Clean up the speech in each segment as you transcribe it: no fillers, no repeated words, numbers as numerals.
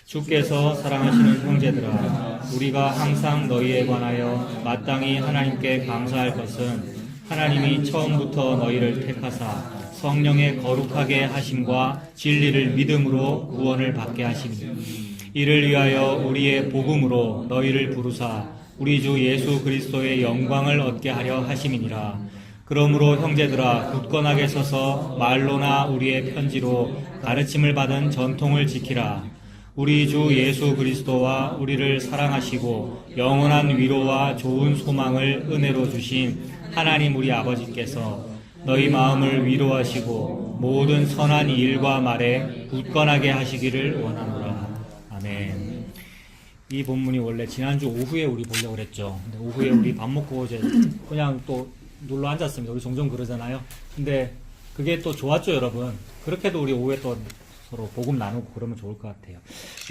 주께서 사랑하시는 형제들아, 우리가 항상 너희에 관하여 마땅히 하나님께 감사할 것은 하나님이 처음부터 너희를 택하사 성령의 거룩하게 하심과 진리를 믿음으로 구원을 받게 하심이니, 이를 위하여 우리의 복음으로 너희를 부르사 우리 주 예수 그리스도의 영광을 얻게 하려 하심이니라. 그러므로 형제들아, 굳건하게 서서 말로나 우리의 편지로 가르침을 받은 전통을 지키라. 우리 주 예수 그리스도와 우리를 사랑하시고 영원한 위로와 좋은 소망을 은혜로 주신 하나님 우리 아버지께서 너희 마음을 위로하시고 모든 선한 일과 말에 굳건하게 하시기를 원하노라. 아멘. 이 본문이 원래 지난주 오후에 우리 보려고 그랬죠. 근데 오후에 우리 밥 먹고 이제 그냥 또 눌러 앉았습니다. 우리 종종 그러잖아요. 근데 그게 또 좋았죠, 여러분. 그렇게도 우리 오후에 또 서로 복음 나누고 그러면 좋을 것 같아요.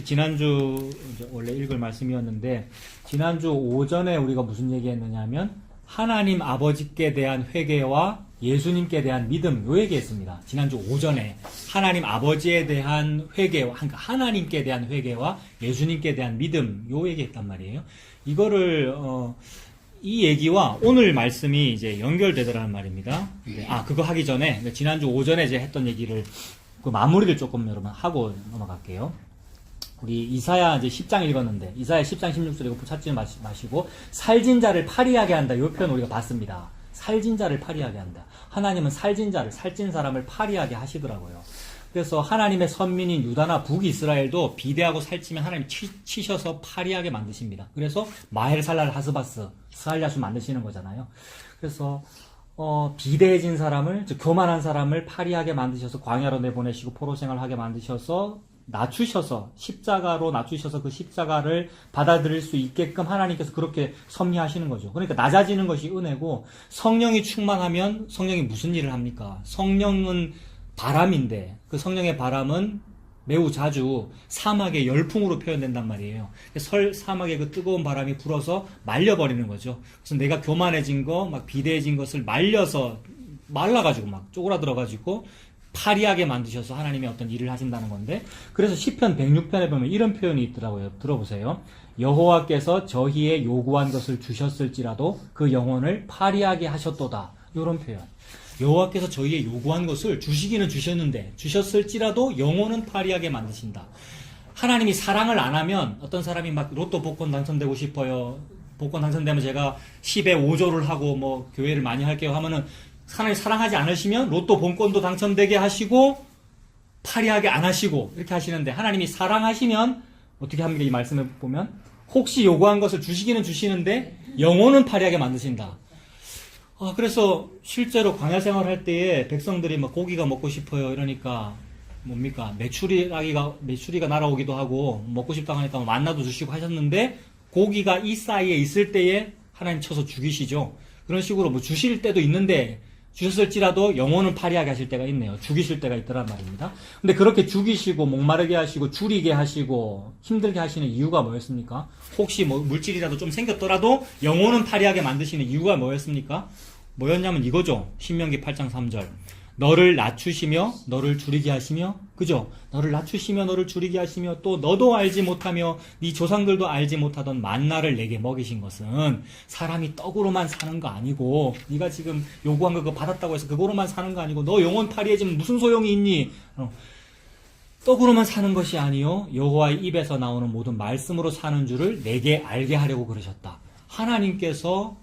지난주 이제 원래 읽을 말씀이었는데, 지난주 오전에 우리가 무슨 얘기했느냐 하면 하나님 아버지께 대한 회개와 예수님께 대한 믿음, 요 얘기했습니다. 지난주 오전에 하나님 아버지에 대한 회개와, 그러니까 하나님께 대한 회개와 예수님께 대한 믿음, 요 얘기했단 말이에요. 이거를 이 얘기와 오늘 말씀이 이제 연결되더라는 말입니다. 그거 하기 전에 지난주 오전에 이제 했던 얘기를 그 마무리를 조금 여러분 하고 넘어갈게요. 우리 이사야 이제 10장 읽었는데, 이사야 10장 16절 이거 찾지 마시고 살진 자를 파리하게 한다, 이 표현 우리가 봤습니다. 살진 자를 파리하게 한다. 하나님은 살진 자를, 살찐 사람을 파리하게 하시더라고요. 그래서 하나님의 선민인 유다나 북이스라엘도 비대하고 살찌면 하나님 치셔서 파리하게 만드십니다. 그래서 마헬살랄 하스바스, 스알야수 만드시는 거잖아요. 그래서 비대해진 사람을, 즉 교만한 사람을 파리하게 만드셔서 광야로 내보내시고 포로생활하게 만드셔서 낮추셔서, 십자가로 낮추셔서 그 십자가를 받아들일 수 있게끔 하나님께서 그렇게 섭리하시는 거죠. 그러니까 낮아지는 것이 은혜고, 성령이 충만하면 성령이 무슨 일을 합니까? 성령은 바람인데 그 성령의 바람은 매우 자주 사막의 열풍으로 표현된단 말이에요. 사막의 그 뜨거운 바람이 불어서 말려버리는 거죠. 그래서 내가 교만해진 거, 막 비대해진 것을 말라가지고 막 쪼그라들어가지고 파리하게 만드셔서 하나님의 어떤 일을 하신다는 건데, 그래서 시편 106편에 보면 이런 표현이 있더라고요. 들어보세요. 여호와께서 저희의 요구한 것을 주셨을지라도 그 영혼을 파리하게 하셨도다. 이런 표현. 여호와께서 저희의 요구한 것을 주시기는 주셨는데, 주셨을지라도 영혼은 파리하게 만드신다. 하나님이 사랑을 안 하면, 어떤 사람이 막 로또 복권 당첨되고 싶어요. 복권 당첨되면 제가 10에 5조를 하고 뭐 교회를 많이 할게요 하면은, 하나님 사랑하지 않으시면 로또 복권도 당첨되게 하시고 파리하게 안 하시고 이렇게 하시는데, 하나님이 사랑하시면 어떻게 합니까? 이 말씀을 보면 혹시 요구한 것을 주시기는 주시는데 영혼은 파리하게 만드신다. 그래서 실제로 광야 생활할 때에 백성들이 막 고기가 먹고 싶어요 이러니까 뭡니까? 메추리가 날아오기도 하고 먹고 싶다고 하니까 만나도 주시고 하셨는데, 고기가 이 사이에 있을 때에 하나님 쳐서 죽이시죠. 그런 식으로 뭐 주실 때도 있는데, 주셨을지라도 영혼은 파리하게 하실 때가 있네요. 죽이실 때가 있더란 말입니다. 근데 그렇게 죽이시고 목마르게 하시고 줄이게 하시고 힘들게 하시는 이유가 뭐였습니까? 혹시 뭐 물질이라도 좀 생겼더라도 영혼은 파리하게 만드시는 이유가 뭐였습니까? 뭐였냐면 이거죠. 신명기 8장 3절. 너를 낮추시며 너를 줄이게 하시며, 그죠? 너를 낮추시며 너를 줄이게 하시며, 또 너도 알지 못하며 네 조상들도 알지 못하던 만나를 내게 먹이신 것은 사람이 떡으로만 사는 거 아니고, 네가 지금 요구한 거 그거 받았다고 해서 그거로만 사는 거 아니고, 너 영혼 파리해지면 무슨 소용이 있니? 떡으로만 사는 것이 아니요 여호와의 입에서 나오는 모든 말씀으로 사는 줄을 내게 알게 하려고 그러셨다. 하나님께서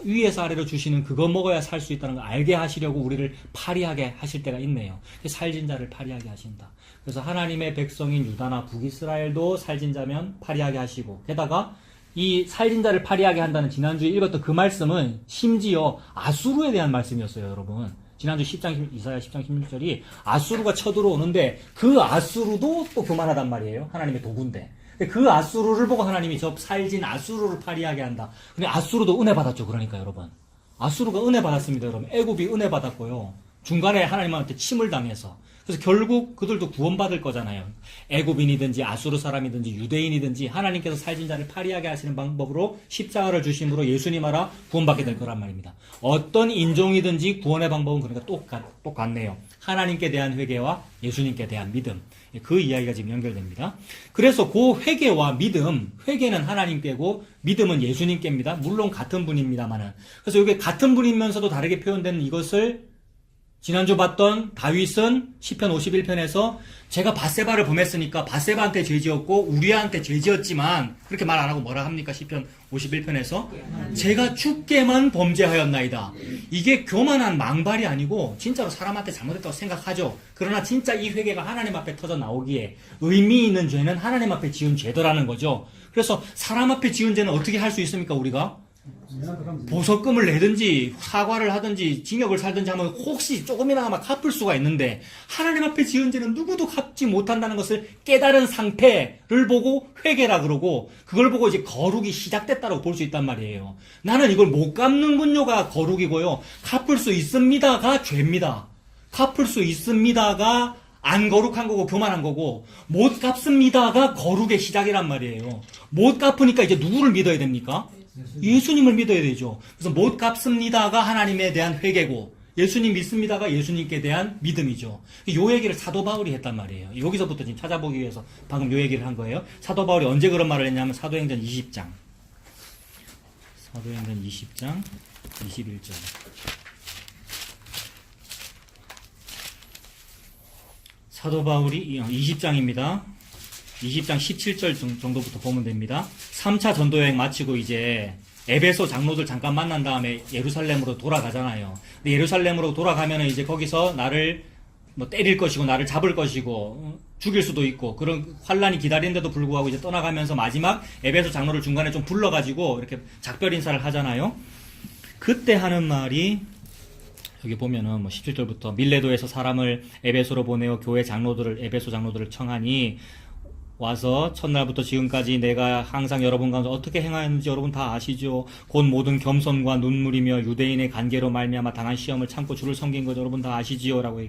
위에서 아래로 주시는 그거 먹어야 살 수 있다는 걸 알게 하시려고 우리를 파리하게 하실 때가 있네요. 살진 자를 파리하게 하신다. 그래서 하나님의 백성인 유다나 북이스라엘도 살진 자면 파리하게 하시고, 게다가 이 살진 자를 파리하게 한다는 지난주에 읽었던 그 말씀은 심지어 아수르에 대한 말씀이었어요, 여러분. 지난주 이사야 10장 16절이 아수르가 쳐들어오는데 그 아수르도 또 교만하단 말이에요. 하나님의 도구인데. 그 아수르를 보고 하나님이 저 살진 아수르를 파리하게 한다. 근데 아수르도 은혜 받았죠. 그러니까 여러분, 아수르가 은혜 받았습니다. 여러분, 애굽이 은혜 받았고요. 중간에 하나님한테 침을 당해서, 그래서 결국 그들도 구원받을 거잖아요. 애굽인이든지 아수르 사람이든지 유대인이든지 하나님께서 살진 자를 파리하게 하시는 방법으로 십자가를 주심으로 예수님 알아 구원받게 될 거란 말입니다. 어떤 인종이든지 구원의 방법은 그러니까 똑같네요. 하나님께 대한 회개와 예수님께 대한 믿음. 그 이야기가 지금 연결됩니다. 그래서 그 회개와 믿음, 회개는 하나님께고 믿음은 예수님께입니다. 물론 같은 분입니다만은. 그래서 이게 같은 분이면서도 다르게 표현되는 이것을 지난주 봤던 다윗은 시편 51편에서 제가 밧세바를 범했으니까 밧세바한테 죄지었고 우리아한테 죄지었지만 그렇게 말 안 하고 뭐라 합니까? 시편 51편에서 제가 주께만 범죄하였나이다. 이게 교만한 망발이 아니고 진짜로 사람한테 잘못했다고 생각하죠. 그러나 진짜 이 회개가 하나님 앞에 터져 나오기에 의미 있는 죄는 하나님 앞에 지은 죄더라는 거죠. 그래서 사람 앞에 지은 죄는 어떻게 할 수 있습니까? 우리가? 보석금을 내든지 사과를 하든지 징역을 살든지 하면 혹시 조금이나마 갚을 수가 있는데 하나님 앞에 지은 죄는 누구도 갚지 못한다는 것을 깨달은 상태를 보고 회개라 그러고 그걸 보고 이제 거룩이 시작됐다고 볼 수 있단 말이에요. 나는 이걸 못 갚는군요가 거룩이고요. 갚을 수 있습니다가 죄입니다. 갚을 수 있습니다가 안 거룩한 거고 교만한 거고 못 갚습니다가 거룩의 시작이란 말이에요. 못 갚으니까 이제 누구를 믿어야 됩니까? 예수님을 믿어야 되죠. 그래서 못 갚습니다가 하나님에 대한 회개고 예수님 믿습니다가 예수님께 대한 믿음이죠. 요 얘기를 사도 바울이 했단 말이에요. 여기서부터 지금 찾아보기 위해서 방금 요 얘기를 한 거예요. 사도 바울이 언제 그런 말을 했냐면 사도행전 20장 21절 사도 바울이 20장입니다. 20장 17절 정도부터 보면 됩니다. 3차 전도여행 마치고 이제 에베소 장로들 잠깐 만난 다음에 예루살렘으로 돌아가잖아요. 근데 예루살렘으로 돌아가면은 이제 거기서 나를 뭐 때릴 것이고 나를 잡을 것이고 죽일 수도 있고 그런 환란이 기다리는데도 불구하고 이제 떠나가면서 마지막 에베소 장로를 중간에 좀 불러가지고 이렇게 작별 인사를 하잖아요. 그때 하는 말이 여기 보면은 뭐 17절부터 밀레도에서 사람을 에베소로 보내어 교회 장로들을 에베소 장로들을 청하니 와서 첫날부터 지금까지 내가 항상 여러분 가운데 어떻게 행하였는지 여러분 다 아시죠. 곧 모든 겸손과 눈물이며 유대인의 관계로 말미암아 당한 시험을 참고 주를 섬긴 것 여러분 다 아시지요. 라고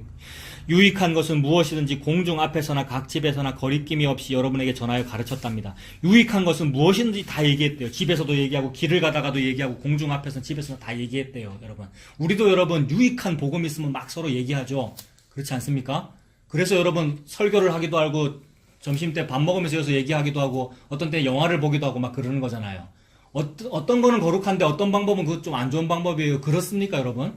유익한 것은 무엇이든지 공중 앞에서나 각 집에서나 거리낌이 없이 여러분에게 전하여 가르쳤답니다. 유익한 것은 무엇이든지 다 얘기했대요. 집에서도 얘기하고 길을 가다가도 얘기하고 공중 앞에서나 집에서나 다 얘기했대요. 여러분 우리도 여러분 유익한 복음 있으면 막 서로 얘기하죠. 그렇지 않습니까? 그래서 여러분 설교를 하기도 하고 점심때 밥 먹으면서 여기서 얘기하기도 하고 어떤 때 영화를 보기도 하고 막 그러는 거잖아요. 어떤 거는 거룩한데 어떤 방법은 그거 좀 안 좋은 방법이에요. 그렇습니까 여러분?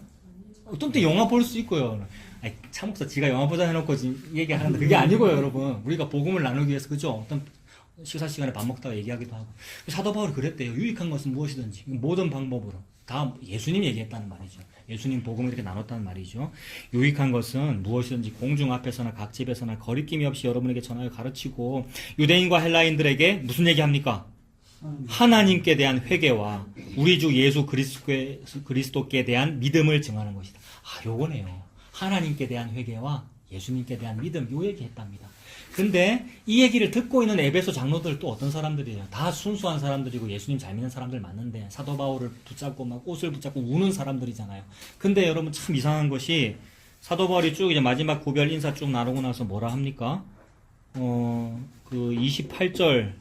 어떤 때 영화 볼 수 있고요. 아니, 참고서 지가 영화 보자 해놓고 얘기하는데 그게 아니고요 여러분. 우리가 복음을 나누기 위해서 그죠? 어떤 식사 시간에 밥 먹다가 얘기하기도 하고. 사도 바울이 그랬대요. 유익한 것은 무엇이든지 모든 방법으로 다 예수님 얘기했다는 말이죠. 예수님 복음을 이렇게 나눴다는 말이죠. 유익한 것은 무엇이든지 공중 앞에서나 각 집에서나 거리낌이 없이 여러분에게 전하여 가르치고 요대인과 헬라인들에게 무슨 얘기합니까? 하나님께 대한 회개와 우리 주 예수 그리스도께 대한 믿음을 증하는 것이다. 요거네요. 하나님께 대한 회개와 예수님께 대한 믿음 요 얘기했답니다. 근데 이 얘기를 듣고 있는 에베소 장로들 또 어떤 사람들이에요? 다 순수한 사람들이고 예수님 잘 믿는 사람들 맞는데 사도 바울을 붙잡고 막 옷을 붙잡고 우는 사람들이잖아요. 근데 여러분 참 이상한 것이 사도 바울이 쭉 이제 마지막 고별 인사 쭉 나누고 나서 뭐라 합니까? 그 28절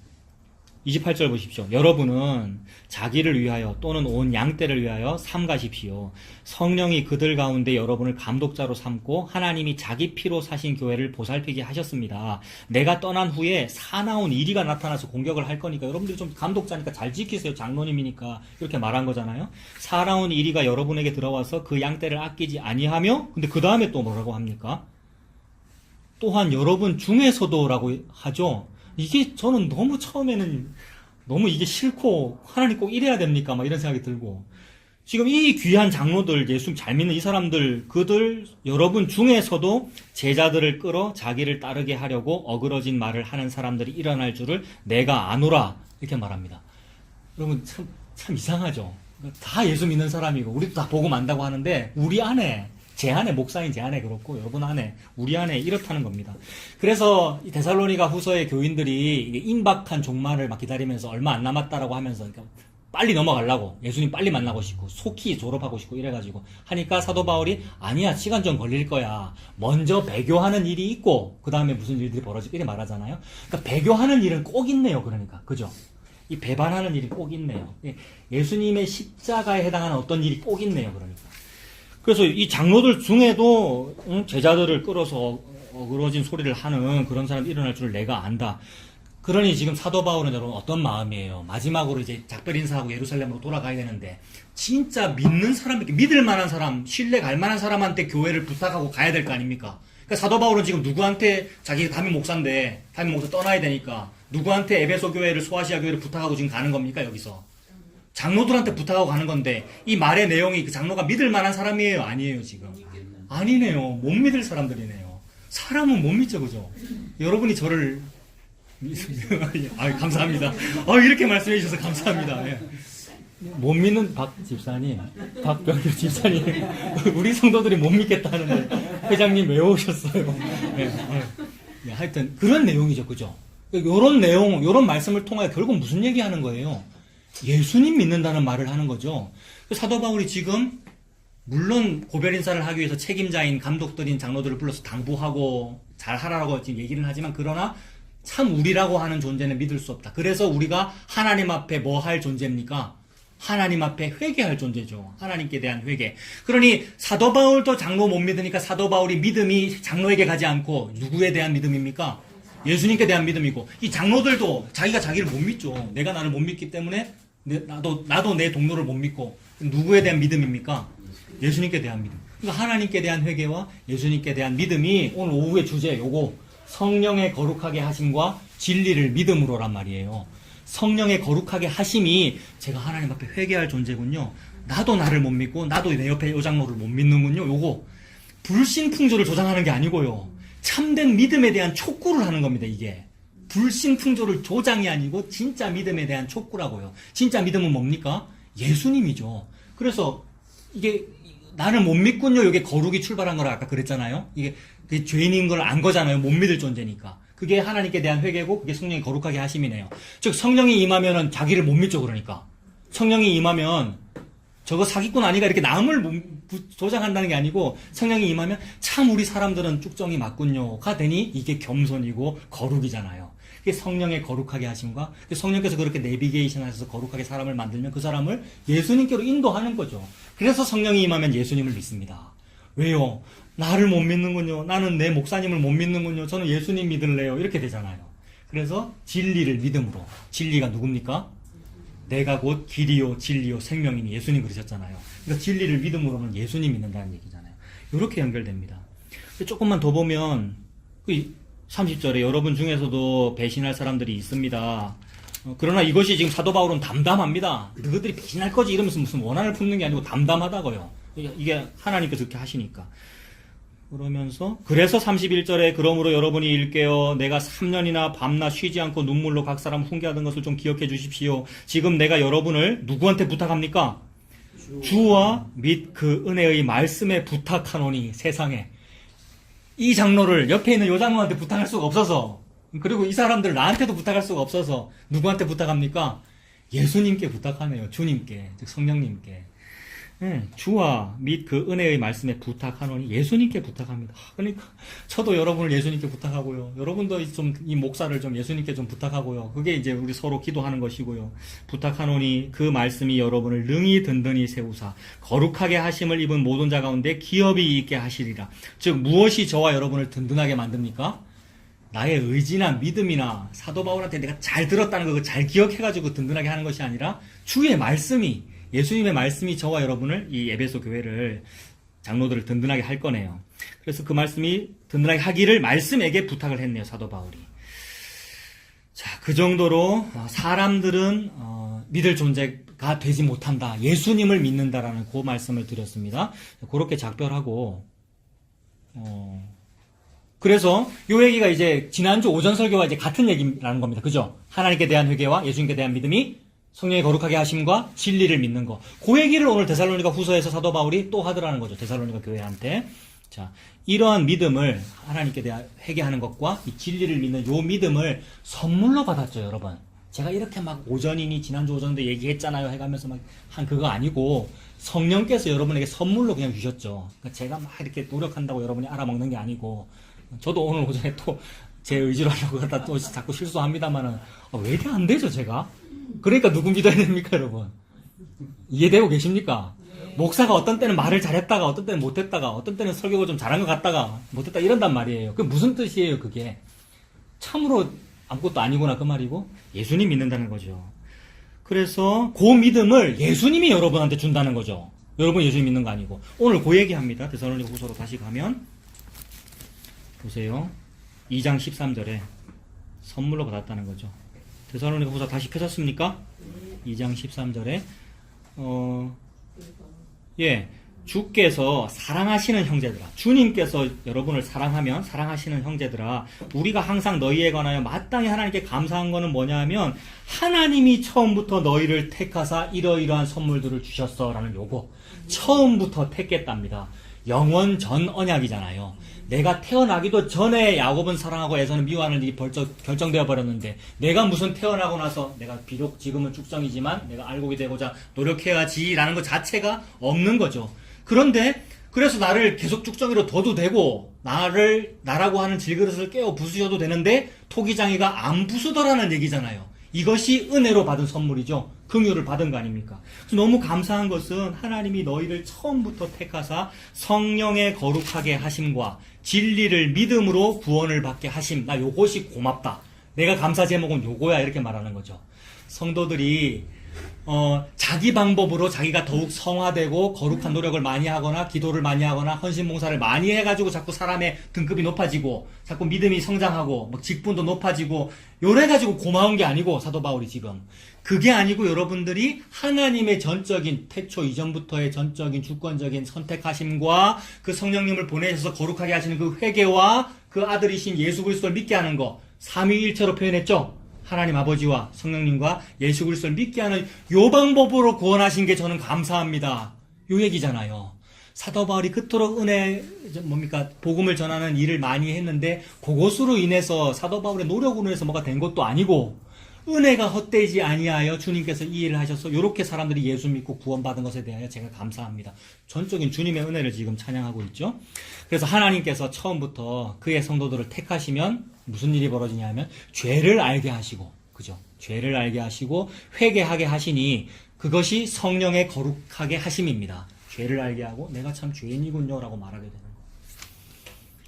보십시오. 여러분은 자기를 위하여 또는 온 양떼를 위하여 삼가십시오. 성령이 그들 가운데 여러분을 감독자로 삼고 하나님이 자기 피로 사신 교회를 보살피게 하셨습니다. 내가 떠난 후에 사나운 이리가 나타나서 공격을 할 거니까 여러분들이 좀 감독자니까 잘 지키세요. 장로님이니까 이렇게 말한 거잖아요. 사나운 이리가 여러분에게 들어와서 그 양떼를 아끼지 아니하며 근데 그 다음에 또 뭐라고 합니까? 또한 여러분 중에서도 라고 하죠. 이게 저는 너무 처음에는 너무 이게 싫고 하나님 꼭 이래야 됩니까? 막 이런 생각이 들고 지금 이 귀한 장로들 예수 잘 믿는 이 사람들 그들 여러분 중에서도 제자들을 끌어 자기를 따르게 하려고 어그러진 말을 하는 사람들이 일어날 줄을 내가 아노라 이렇게 말합니다. 여러분 참 이상하죠. 다 예수 믿는 사람이고 우리도 다 복음 안다고 하는데 우리 안에 제 안에 목사인 제 안에 그렇고 여러분 안에 우리 안에 이렇다는 겁니다. 그래서 이 데살로니가 후서의 교인들이 임박한 종말을 막 기다리면서 얼마 안 남았다라고 하면서 그러니까 빨리 넘어가려고 예수님 빨리 만나고 싶고 속히 졸업하고 싶고 이래가지고 하니까 사도 바울이 아니야 시간 좀 걸릴 거야 먼저 배교하는 일이 있고 그 다음에 무슨 일들이 벌어지고 이래 말하잖아요. 그러니까 배교하는 일은 꼭 있네요. 그러니까 그죠? 이 배반하는 일이 꼭 있네요. 예수님의 십자가에 해당하는 어떤 일이 꼭 있네요. 그러니까 그래서 이 장로들 중에도 제자들을 끌어서 어그러진 소리를 하는 그런 사람이 일어날 줄 내가 안다. 그러니 지금 사도 바울은 여러분 어떤 마음이에요? 마지막으로 이제 작별 인사하고 예루살렘으로 돌아가야 되는데 진짜 믿는 사람, 믿을 만한 사람, 신뢰 갈 만한 사람한테 교회를 부탁하고 가야 될 거 아닙니까? 그러니까 사도 바울은 지금 누구한테 자기 담임 목사인데 담임 목사 떠나야 되니까 누구한테 에베소 교회를 소아시아 교회를 부탁하고 지금 가는 겁니까? 여기서 장로들한테 부탁하고 가는 건데 이 말의 내용이 그 장로가 믿을 만한 사람이에요? 아니에요 지금? 아니네요. 못 믿을 사람들이네요. 사람은 못 믿죠, 그죠? 여러분이 저를 감사합니다. 이렇게 말씀해 주셔서 감사합니다. 예. 못 믿는 박 집사님, 박병규 집사님, 우리 성도들이 못 믿겠다는데 회장님 왜 오셨어요? 하여튼 그런 내용이죠, 그죠? 요런 내용, 요런 말씀을 통하여 결국 무슨 얘기하는 거예요? 예수님 믿는다는 말을 하는 거죠. 사도 바울이 지금 물론 고별 인사를 하기 위해서 책임자인 감독들인 장로들을 불러서 당부하고 잘하라고 지금 얘기는 하지만 그러나 참 우리라고 하는 존재는 믿을 수 없다. 그래서 우리가 하나님 앞에 뭐 할 존재입니까? 하나님 앞에 회개할 존재죠. 하나님께 대한 회개. 그러니 사도 바울도 장로 못 믿으니까 사도 바울이 믿음이 장로에게 가지 않고 누구에 대한 믿음입니까? 예수님께 대한 믿음이고 이 장로들도 자기가 자기를 못 믿죠. 내가 나를 못 믿기 때문에 나도 내 동료를 못 믿고 누구에 대한 믿음입니까? 예수님께 대한 믿음. 그러니까 하나님께 대한 회개와 예수님께 대한 믿음이 오늘 오후의 주제 요거 성령의 거룩하게 하심과 진리를 믿음으로란 말이에요. 성령의 거룩하게 하심이 제가 하나님 앞에 회개할 존재군요. 나도 나를 못 믿고 나도 내 옆에 요장로를 못 믿는군요. 요거 불신풍조를 조장하는 게 아니고요. 참된 믿음에 대한 촉구를 하는 겁니다. 이게 불신풍조를 조장이 아니고 진짜 믿음에 대한 촉구라고요. 진짜 믿음은 뭡니까? 예수님이죠. 그래서 이게 나를 못 믿군요. 이게 거룩이 출발한 거라 아까 그랬잖아요. 이게 죄인인 걸 안 거잖아요. 못 믿을 존재니까. 그게 하나님께 대한 회개고 그게 성령이 거룩하게 하심이네요. 즉 성령이 임하면은 자기를 못 믿죠. 그러니까 성령이 임하면 저거 사기꾼 아니가 이렇게 남을 조장한다는 게 아니고 성령이 임하면 참 우리 사람들은 쭉정이 맞군요가 되니 이게 겸손이고 거룩이잖아요. 그게 성령의 거룩하게 하심과 성령께서 그렇게 내비게이션 하셔서 거룩하게 사람을 만들면 그 사람을 예수님께로 인도하는 거죠. 그래서 성령이 임하면 예수님을 믿습니다. 왜요? 나를 못 믿는군요. 나는 내 목사님을 못 믿는군요. 저는 예수님 믿을래요. 이렇게 되잖아요. 그래서 진리를 믿음으로. 진리가 누굽니까? 내가 곧 길이요 진리요 생명이니 예수님 그러셨잖아요. 그러니까 진리를 믿음으로는 예수님 믿는다는 얘기잖아요. 이렇게 연결됩니다. 조금만 더 보면 30절에 여러분 중에서도 배신할 사람들이 있습니다. 그러나 이것이 지금 사도 바울은 담담합니다. 너희들이 배신할 거지 이러면서 무슨 원한을 품는 게 아니고 담담하다고요. 이게 하나님께서 그렇게 하시니까. 그러면서 그래서 31절에 그러므로 여러분이 일깨어 내가 3년이나 밤낮 쉬지 않고 눈물로 각 사람 훈계하던 것을 좀 기억해 주십시오. 지금 내가 여러분을 누구한테 부탁합니까? 주와 및 그 은혜의 말씀에 부탁하노니. 세상에 이 장로를 옆에 있는 요 장로한테 부탁할 수가 없어서, 그리고 이 사람들 나한테도 부탁할 수가 없어서 누구한테 부탁합니까? 예수님께 부탁하네요. 주님께, 즉 성령님께. 주와 및 그 은혜의 말씀에 부탁하노니 예수님께 부탁합니다. 그러니까 저도 여러분을 예수님께 부탁하고요. 여러분도 좀 이 목사를 좀 예수님께 좀 부탁하고요. 그게 이제 우리 서로 기도하는 것이고요. 부탁하노니 그 말씀이 여러분을 능히 든든히 세우사 거룩하게 하심을 입은 모든 자 가운데 기업이 있게 하시리라. 즉 무엇이 저와 여러분을 든든하게 만듭니까? 나의 의지나 믿음이나 사도 바울한테 내가 잘 들었다는 거 잘 기억해가지고 든든하게 하는 것이 아니라 주의 말씀이, 예수님의 말씀이 저와 여러분을, 이 에베소 교회를, 장로들을 든든하게 할 거네요. 그래서 그 말씀이 든든하게 하기를 말씀에게 부탁을 했네요, 사도 바울이. 자, 그 정도로 사람들은 믿을 존재가 되지 못한다. 예수님을 믿는다라는 그 말씀을 드렸습니다. 그렇게 작별하고, 그래서 요 얘기가 이제 지난주 오전 설교와 이제 같은 얘기라는 겁니다. 그죠? 하나님께 대한 회개와 예수님께 대한 믿음이 성령의 거룩하게 하심과 진리를 믿는 거. 그 얘기를 오늘 데살로니가 후서에서 사도 바울이 또 하더라는 거죠. 데살로니가 교회한테. 자, 이러한 믿음을 하나님께 대한 회개하는 것과 이 진리를 믿는 요 믿음을 선물로 받았죠, 여러분. 제가 이렇게 막 오전이니 지난주 오전도 얘기했잖아요 해가면서 막 한 그거 아니고 성령께서 여러분에게 선물로 그냥 주셨죠. 그러니까 제가 막 이렇게 노력한다고 여러분이 알아먹는 게 아니고 저도 오늘 오전에 또 제 의지로 하려고 하다 또 자꾸 실수합니다만은 왜 이렇게 안 되죠 제가? 그러니까 누구 믿어야 됩니까 여러분? 이해되고 계십니까? 목사가 어떤 때는 말을 잘했다가 어떤 때는 못했다가 어떤 때는 설교가 좀 잘한 것 같다가 못했다 이런단 말이에요. 그게 무슨 뜻이에요 그게? 참으로 아무것도 아니구나 그 말이고 예수님 믿는다는 거죠. 그래서 그 믿음을 예수님이 여러분한테 준다는 거죠. 여러분 예수님 믿는 거 아니고. 오늘 그 얘기합니다. 데살로니가 후서로 다시 가면 보세요. 2장 13절에 선물로 받았다는 거죠. 데살로니가 후서 다시 펴졌습니까? 2장 13절에 주께서 사랑하시는 형제들아, 주님께서 여러분을 사랑하면 사랑하시는 형제들아, 우리가 항상 너희에 관하여 마땅히 하나님께 감사한 거는 뭐냐 하면 하나님이 처음부터 너희를 택하사 이러이러한 선물들을 주셨어 라는 요거. 처음부터 택했답니다. 영원 전 언약이잖아요. 내가 태어나기도 전에 야곱은 사랑하고 에서는 미워하는 일이 벌써 결정되어 버렸는데 내가 무슨 태어나고 나서 내가 비록 지금은 죽성이지만 내가 알고 되고자 노력해야지 라는 것 자체가 없는 거죠. 그런데 그래서 나를 계속 죽성이로 둬도 되고 나라고 하는 질그릇을 깨워 부수셔도 되는데 토기장이가 안 부수더라는 얘기잖아요. 이것이 은혜로 받은 선물이죠. 긍휼을 받은 거 아닙니까? 그래서 너무 감사한 것은 하나님이 너희를 처음부터 택하사 성령의 거룩하게 하심과 진리를 믿음으로 구원을 받게 하심. 나 요것이 고맙다. 내가 감사 제목은 요거야 이렇게 말하는 거죠. 성도들이 자기 방법으로 자기가 더욱 성화되고 거룩한 노력을 많이 하거나 기도를 많이 하거나 헌신봉사를 많이 해가지고 자꾸 사람의 등급이 높아지고 자꾸 믿음이 성장하고 막 직분도 높아지고 요래가지고 고마운 게 아니고 사도 바울이 지금 그게 아니고 여러분들이 하나님의 전적인 태초 이전부터의 전적인 주권적인 선택하심과 그 성령님을 보내셔서 거룩하게 하시는 그 회개와 그 아들이신 예수 그리스도를 믿게 하는 거 삼위일체로 표현했죠. 하나님 아버지와 성령님과 예수 그리스도를 믿게 하는 요 방법으로 구원하신 게 저는 감사합니다. 요 얘기잖아요. 사도 바울이 그토록 복음을 전하는 일을 많이 했는데 그것으로 인해서 사도 바울의 노력으로 인해서 뭐가 된 것도 아니고 은혜가 헛되지 아니하여 주님께서 이 일을 하셔서 요렇게 사람들이 예수 믿고 구원받은 것에 대하여 제가 감사합니다. 전적인 주님의 은혜를 지금 찬양하고 있죠. 그래서 하나님께서 처음부터 그의 성도들을 택하시면 무슨 일이 벌어지냐 하면 죄를 알게 하시고 그죠? 죄를 알게 하시고 회개하게 하시니 그것이 성령의 거룩하게 하심입니다. 죄를 알게 하고 내가 참 죄인이군요 라고 말하게 되는 거.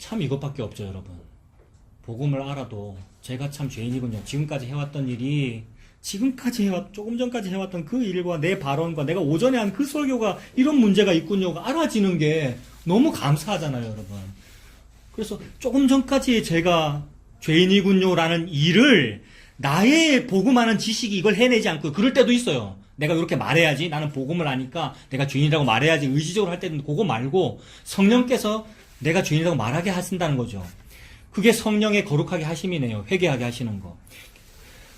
참 이것밖에 없죠 여러분. 복음을 알아도 제가 참 죄인이군요. 지금까지 해왔던 일이 조금 전까지 해왔던 그 일과 내 발언과 내가 오전에 한 그 설교가 이런 문제가 있군요가 알아지는 게 너무 감사하잖아요 여러분. 그래서 조금 전까지 제가 죄인이군요라는 일을 나의 복음하는 지식이 이걸 해내지 않고 그럴 때도 있어요. 내가 이렇게 말해야지 나는 복음을 아니까 내가 죄인이라고 말해야지 의지적으로 할 때는 그거 말고 성령께서 내가 죄인이라고 말하게 하신다는 거죠. 그게 성령의 거룩하게 하심이네요. 회개하게 하시는 거.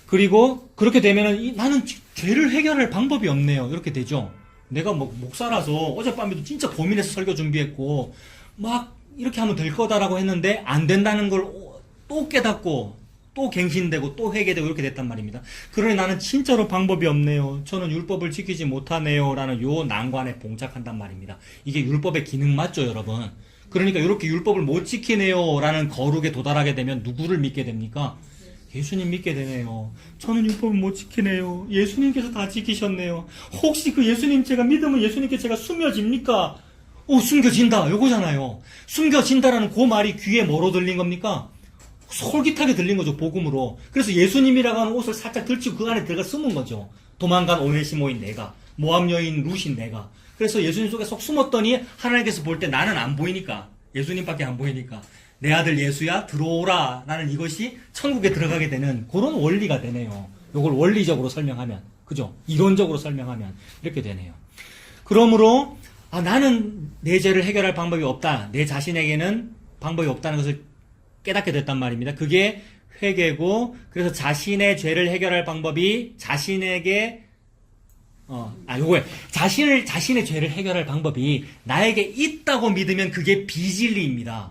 그리고 그렇게 되면은 나는 죄를 해결할 방법이 없네요. 이렇게 되죠. 내가 목사라서 어젯밤에도 진짜 고민해서 설교 준비했고 막 이렇게 하면 될 거다라고 했는데 안 된다는 걸 또 깨닫고 또 갱신되고 또 회개되고 이렇게 됐단 말입니다. 그러니 나는 진짜로 방법이 없네요. 저는 율법을 지키지 못하네요. 라는 요 난관에 봉착한단 말입니다. 이게 율법의 기능 맞죠 여러분? 그러니까 이렇게 율법을 못 지키네요 라는 거룩에 도달하게 되면 누구를 믿게 됩니까? 예수님 믿게 되네요. 저는 율법을 못 지키네요. 예수님께서 다 지키셨네요. 혹시 그 예수님 제가 믿으면 예수님께 제가 숨겨집니까? 숨겨진다 요거잖아요. 숨겨진다라는 그 말이 귀에 뭐로 들린 겁니까? 솔깃하게 들린 거죠. 복음으로. 그래서 예수님이라고 하는 옷을 살짝 들치고 그 안에 들어가 숨은 거죠. 도망간 오네시모인 내가, 모함 여인 루신 내가. 그래서 예수님 속에 쏙 숨었더니 하나님께서 볼 때 나는 안 보이니까, 예수님밖에 안 보이니까 내 아들 예수야 들어오라 라는 이것이 천국에 들어가게 되는 그런 원리가 되네요. 이걸 원리적으로 설명하면, 그죠? 이론적으로 설명하면 이렇게 되네요. 그러므로 나는 내 죄를 해결할 방법이 없다. 내 자신에게는 방법이 없다는 것을 깨닫게 됐단 말입니다. 그게 회개고, 그래서 자신의 죄를 해결할 방법이 자신에게 자신의 죄를 해결할 방법이 나에게 있다고 믿으면 그게 비진리입니다.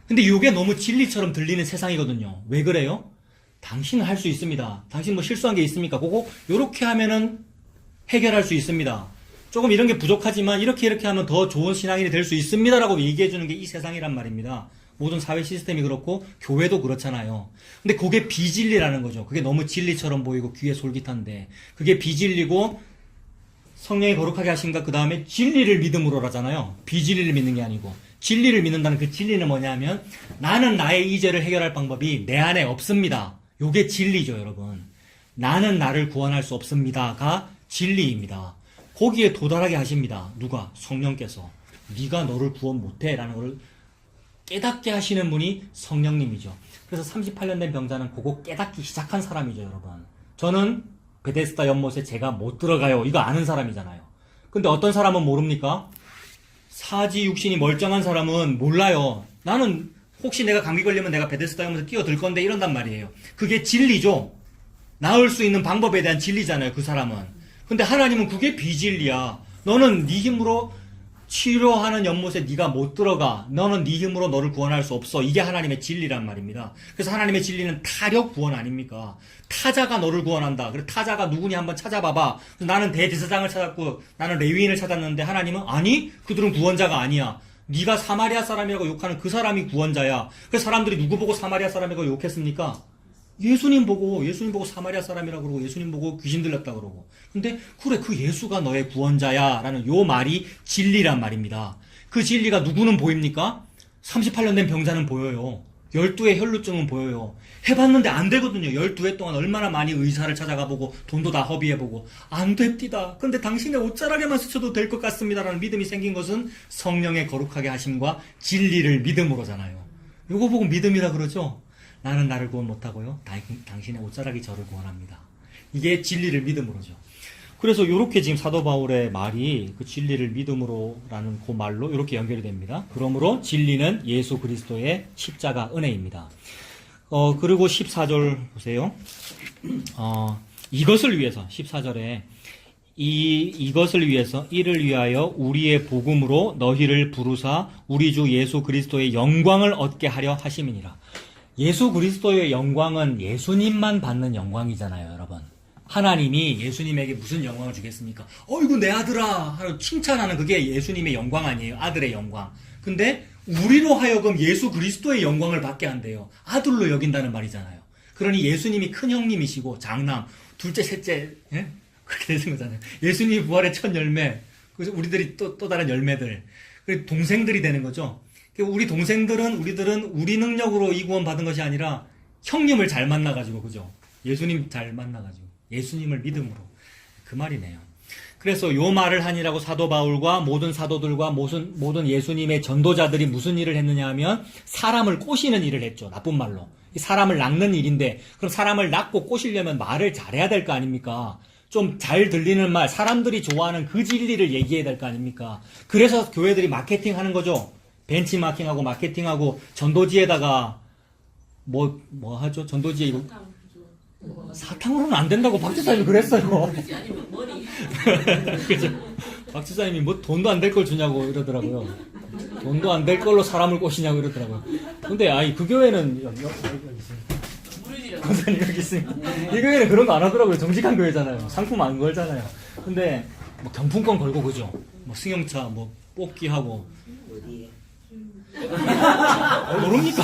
근데 이게 너무 진리처럼 들리는 세상이거든요. 왜 그래요? 당신은 할 수 있습니다. 당신 뭐 실수한 게 있습니까? 그거 요렇게 하면은 해결할 수 있습니다. 조금 이런 게 부족하지만 이렇게 하면 더 좋은 신앙인이 될 수 있습니다라고 얘기해 주는 게 이 세상이란 말입니다. 모든 사회 시스템이 그렇고 교회도 그렇잖아요. 근데 그게 비진리라는 거죠. 그게 너무 진리처럼 보이고 귀에 솔깃한데 그게 비진리고 성령이 거룩하게 하신가 그 다음에 진리를 믿음으로라잖아요. 비진리를 믿는 게 아니고 진리를 믿는다는 그 진리는 뭐냐면 나는 나의 이 죄를 해결할 방법이 내 안에 없습니다. 요게 진리죠, 여러분. 나는 나를 구원할 수 없습니다가 진리입니다. 거기에 도달하게 하십니다. 누가? 성령께서. 네가 너를 구원 못해 라는 걸 깨닫게 하시는 분이 성령님이죠. 그래서 38년 된 병자는 그거 깨닫기 시작한 사람이죠, 여러분. 저는 베데스다 연못에 제가 못 들어가요. 이거 아는 사람이잖아요. 근데 어떤 사람은 모릅니까? 사지 육신이 멀쩡한 사람은 몰라요. 나는 혹시 내가 감기 걸리면 내가 베데스다 연못에 뛰어들 건데 이런단 말이에요. 그게 진리죠. 나을 수 있는 방법에 대한 진리잖아요, 그 사람은. 근데 하나님은 그게 비진리야. 너는 네 힘으로 치료하는 연못에 네가 못 들어가. 너는 네 힘으로 너를 구원할 수 없어. 이게 하나님의 진리란 말입니다. 그래서 하나님의 진리는 타력 구원 아닙니까? 타자가 너를 구원한다. 그래 타자가 누구니 한번 찾아봐봐. 나는 대제사장을 찾았고 나는 레위인을 찾았는데 하나님은 아니 그들은 구원자가 아니야. 네가 사마리아 사람이라고 욕하는 그 사람이 구원자야. 그래서 사람들이 누구 보고 사마리아 사람이라고 욕했습니까? 예수님 보고 사마리아 사람이라고 그러고 예수님 보고 귀신 들렸다 그러고. 근데 그래 그 예수가 너의 구원자야 라는 요 말이 진리란 말입니다. 그 진리가 누구는 보입니까? 38년 된 병자는 보여요. 12의 혈루증은 보여요. 해봤는데 안 되거든요. 12회 동안 얼마나 많이 의사를 찾아가보고 돈도 다 허비해보고 안 됩디다. 근데 당신의 옷자락에만 스쳐도 될 것 같습니다 라는 믿음이 생긴 것은 성령의 거룩하게 하심과 진리를 믿음으로잖아요. 요거 보고 믿음이라 그러죠. 나는 나를 구원 못하고요. 당신의 옷자락이 저를 구원합니다. 이게 진리를 믿음으로죠. 그래서 이렇게 지금 사도 바울의 말이 그 진리를 믿음으로라는 그 말로 이렇게 연결이 됩니다. 그러므로 진리는 예수 그리스도의 십자가 은혜입니다. 그리고 14절 보세요. 이것을 위해서 14절에 이것을 위해서 이를 위하여 우리의 복음으로 너희를 부르사 우리 주 예수 그리스도의 영광을 얻게 하려 하심이니라. 예수 그리스도의 영광은 예수님만 받는 영광이잖아요, 여러분. 하나님이 예수님에게 무슨 영광을 주겠습니까? 어이구 내 아들아 하고 칭찬하는 그게 예수님의 영광 아니에요. 아들의 영광. 근데 우리로 하여금 예수 그리스도의 영광을 받게 한대요. 아들로 여긴다는 말이잖아요. 그러니 예수님이 큰 형님이시고 장남, 둘째, 셋째 예? 그렇게 되는 거잖아요. 예수님이 부활의 첫 열매, 그래서 우리들이 또 다른 열매들, 동생들이 되는 거죠. 우리 동생들은 우리 능력으로 이 구원 받은 것이 아니라 형님을 잘 만나가지고 그죠? 예수님 잘 만나가지고 예수님을 믿음으로 그 말이네요. 그래서 요 말을 하니라고 사도 바울과 모든 사도들과 모든 예수님의 전도자들이 무슨 일을 했느냐 하면 사람을 꼬시는 일을 했죠. 나쁜 말로. 사람을 낚는 일인데 그럼 사람을 낚고 꼬시려면 말을 잘해야 될 거 아닙니까? 좀 잘 들리는 말, 사람들이 좋아하는 그 진리를 얘기해야 될 거 아닙니까? 그래서 교회들이 마케팅 하는 거죠. 벤치마킹하고 마케팅하고 전도지에다가 뭐 하죠? 전도지에 이거 사탕으로는 안 된다고 박 지사님이 그랬어요. 아니면 머리. 그죠? 박 지사님이 뭐 돈도 안 될 걸 주냐고 이러더라고요. 돈도 안 될 걸로 사람을 꼬시냐고 이러더라고요. 근데 그 교회는 여기 있습니다. 권사님 여기 있습니다. 이 교회는 그런 거 안 하더라고요. 정직한 교회잖아요. 상품 안 걸잖아요. 근데 뭐 경품권 걸고 그죠? 뭐 승용차 뭐 뽑기하고 모릅니까?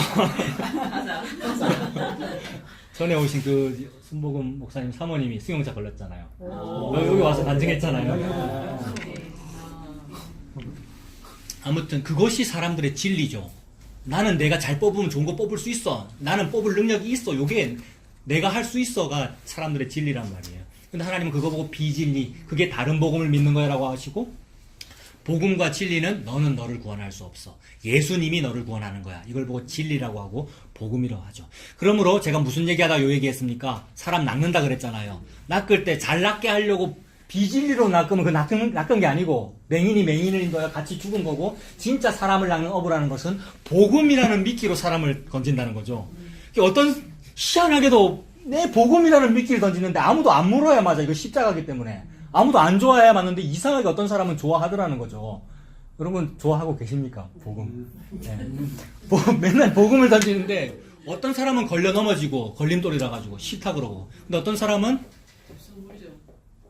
전에 오신 그 순복음 목사님 사모님이 승용차 걸렸잖아요. 여기 와서 반증했잖아요. 아무튼 그것이 사람들의 진리죠. 나는 내가 잘 뽑으면 좋은 거 뽑을 수 있어. 나는 뽑을 능력이 있어. 요게 내가 할 수 있어가 사람들의 진리란 말이에요. 근데 하나님은 그거 보고 비진리, 그게 다른 복음을 믿는 거라고 하시고, 복음과 진리는 너는 너를 구원할 수 없어. 예수님이 너를 구원하는 거야. 이걸 보고 진리라고 하고 복음이라고 하죠. 그러므로 제가 무슨 얘기하다 요 얘기했습니까? 사람 낚는다 그랬잖아요. 낚을 때 잘 낚게 하려고 비진리로 낚으면 그 낚은 게 아니고 맹인인 거야. 같이 죽은 거고 진짜 사람을 낚는 어부라는 것은 복음이라는 미끼로 사람을 건진다는 거죠. 어떤 희한하게도 내 복음이라는 미끼를 던지는데 아무도 안 물어야 맞아. 이거 십자가기 때문에. 아무도 안 좋아해야 맞는데 이상하게 어떤 사람은 좋아하더라는 거죠. 여러분 좋아하고 계십니까? 복음. 네. 맨날 복음을 던지는데 어떤 사람은 걸려 넘어지고 걸림돌이라 가지고 싫다 그러고, 근데 어떤 사람은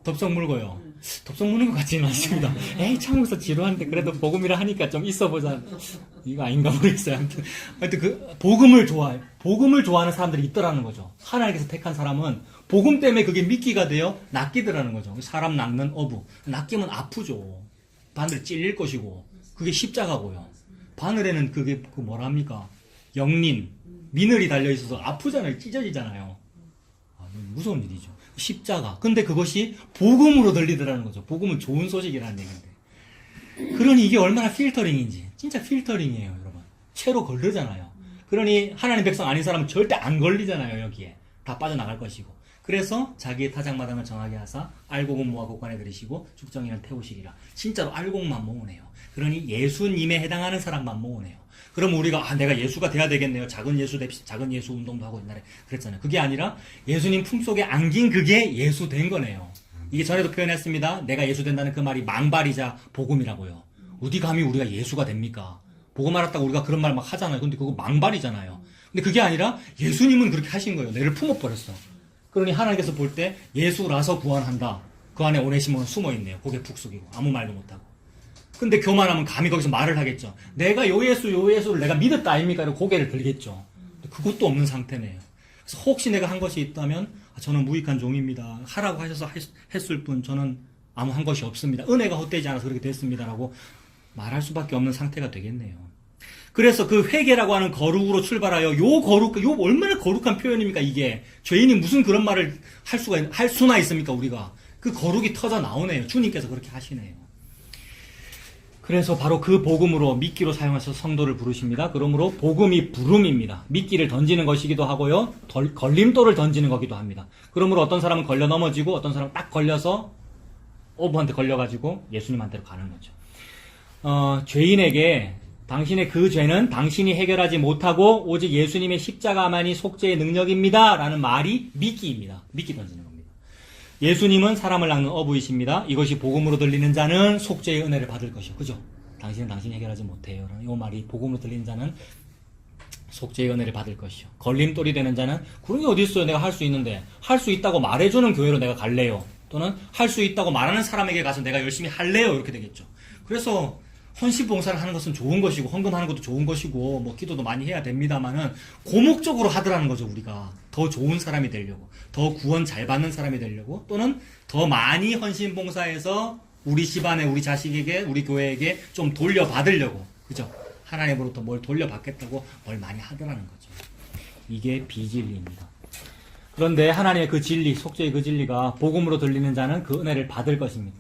덥석 물고요. 덥석 무는 것 같지는 않습니다. 에이, 참고서 지루한데 그래도 복음이라 하니까 좀 있어보자. 이거 아닌가 모르겠어요. 하여튼 그 복음을 좋아해. 복음을 좋아하는 사람들이 있더라는 거죠. 하나님께서 택한 사람은 복음 때문에 그게 미끼가 되어 낚이더라는 거죠. 사람 낚는 어부. 낚이면 아프죠. 바늘 찔릴 것이고, 그게 십자가고요. 바늘에는 그게 뭐랍니까? 영린, 미늘이 달려있어서 아프잖아요. 찢어지잖아요. 무서운 일이죠. 십자가. 근데 그것이 복음으로 들리더라는 거죠. 복음은 좋은 소식이라는 얘기인데. 그러니 이게 얼마나 필터링인지. 진짜 필터링이에요, 여러분. 채로 걸르잖아요. 그러니 하나님 백성 아닌 사람은 절대 안 걸리잖아요, 여기에. 다 빠져나갈 것이고. 그래서 자기의 타작마당을 정하게 하사 알곡은 모아 곳간에 들이시고 죽정이는 태우시리라. 진짜로 알곡만 모으네요. 그러니 예수님에 해당하는 사람만 모으네요. 그럼 우리가 내가 예수가 돼야 되겠네요. 작은 예수 됩시다. 작은 예수 운동도 하고 옛날에 그랬잖아요. 그게 아니라 예수님 품속에 안긴 그게 예수 된 거네요. 이게 전에도 표현했습니다. 내가 예수 된다는 그 말이 망발이자 복음이라고요. 어디 감히 우리가 예수가 됩니까? 복음 알았다고 우리가 그런 말 막 하잖아요. 근데 그거 망발이잖아요. 근데 그게 아니라 예수님은 그렇게 하신 거예요. 내를 품어버렸어. 그러니 하나님께서 볼 때 예수라서 구원한다. 그 안에 오네시모는 숨어있네요. 고개 푹 숙이고 아무 말도 못하고. 근데 교만하면 감히 거기서 말을 하겠죠. 내가 요 예수를 내가 믿었다 아닙니까? 이러고 고개를 들겠죠. 그것도 없는 상태네요. 그래서 혹시 내가 한 것이 있다면 저는 무익한 종입니다. 하라고 하셔서 했을 뿐 저는 아무 한 것이 없습니다. 은혜가 헛되지 않아서 그렇게 됐습니다라고 말할 수밖에 없는 상태가 되겠네요. 그래서 그 회개라고 하는 거룩으로 출발하여 요 얼마나 거룩한 표현입니까? 이게 죄인이 무슨 그런 말을 할 수나 있습니까? 우리가 그 거룩이 터져 나오네요. 주님께서 그렇게 하시네요. 그래서 바로 그 복음으로 미끼로 사용해서 성도를 부르십니다. 그러므로 복음이 부름입니다. 미끼를 던지는 것이기도 하고요. 걸림돌을 던지는 거기도 합니다. 그러므로 어떤 사람은 걸려 넘어지고 어떤 사람은 딱 걸려서 어부한테 걸려가지고 예수님한테로 가는 거죠. 죄인에게 당신의 그 죄는 당신이 해결하지 못하고 오직 예수님의 십자가만이 속죄의 능력입니다. 라는 말이 미끼입니다. 미끼 던지는 겁니다. 예수님은 사람을 낚는 어부이십니다. 이것이 복음으로 들리는 자는 속죄의 은혜를 받을 것이요. 그죠? 당신은 당신이 해결하지 못해요. 이 말이 복음으로 들리는 자는 속죄의 은혜를 받을 것이요. 걸림돌이 되는 자는 그런 게 어디 있어요? 내가 할 수 있는데. 할 수 있다고 말해주는 교회로 내가 갈래요. 또는 할 수 있다고 말하는 사람에게 가서 내가 열심히 할래요. 이렇게 되겠죠. 그래서 헌신봉사를 하는 것은 좋은 것이고 헌금하는 것도 좋은 것이고 뭐 기도도 많이 해야 됩니다만은 고목적으로 하더라는 거죠. 우리가 더 좋은 사람이 되려고, 더 구원 잘 받는 사람이 되려고, 또는 더 많이 헌신봉사해서 우리 집안에 우리 자식에게 우리 교회에게 좀 돌려받으려고, 그죠? 하나님으로부터 뭘 돌려받겠다고 뭘 많이 하더라는 거죠. 이게 비진리입니다. 그런데 하나님의 그 진리, 속죄의 그 진리가 복음으로 들리는 자는 그 은혜를 받을 것입니다.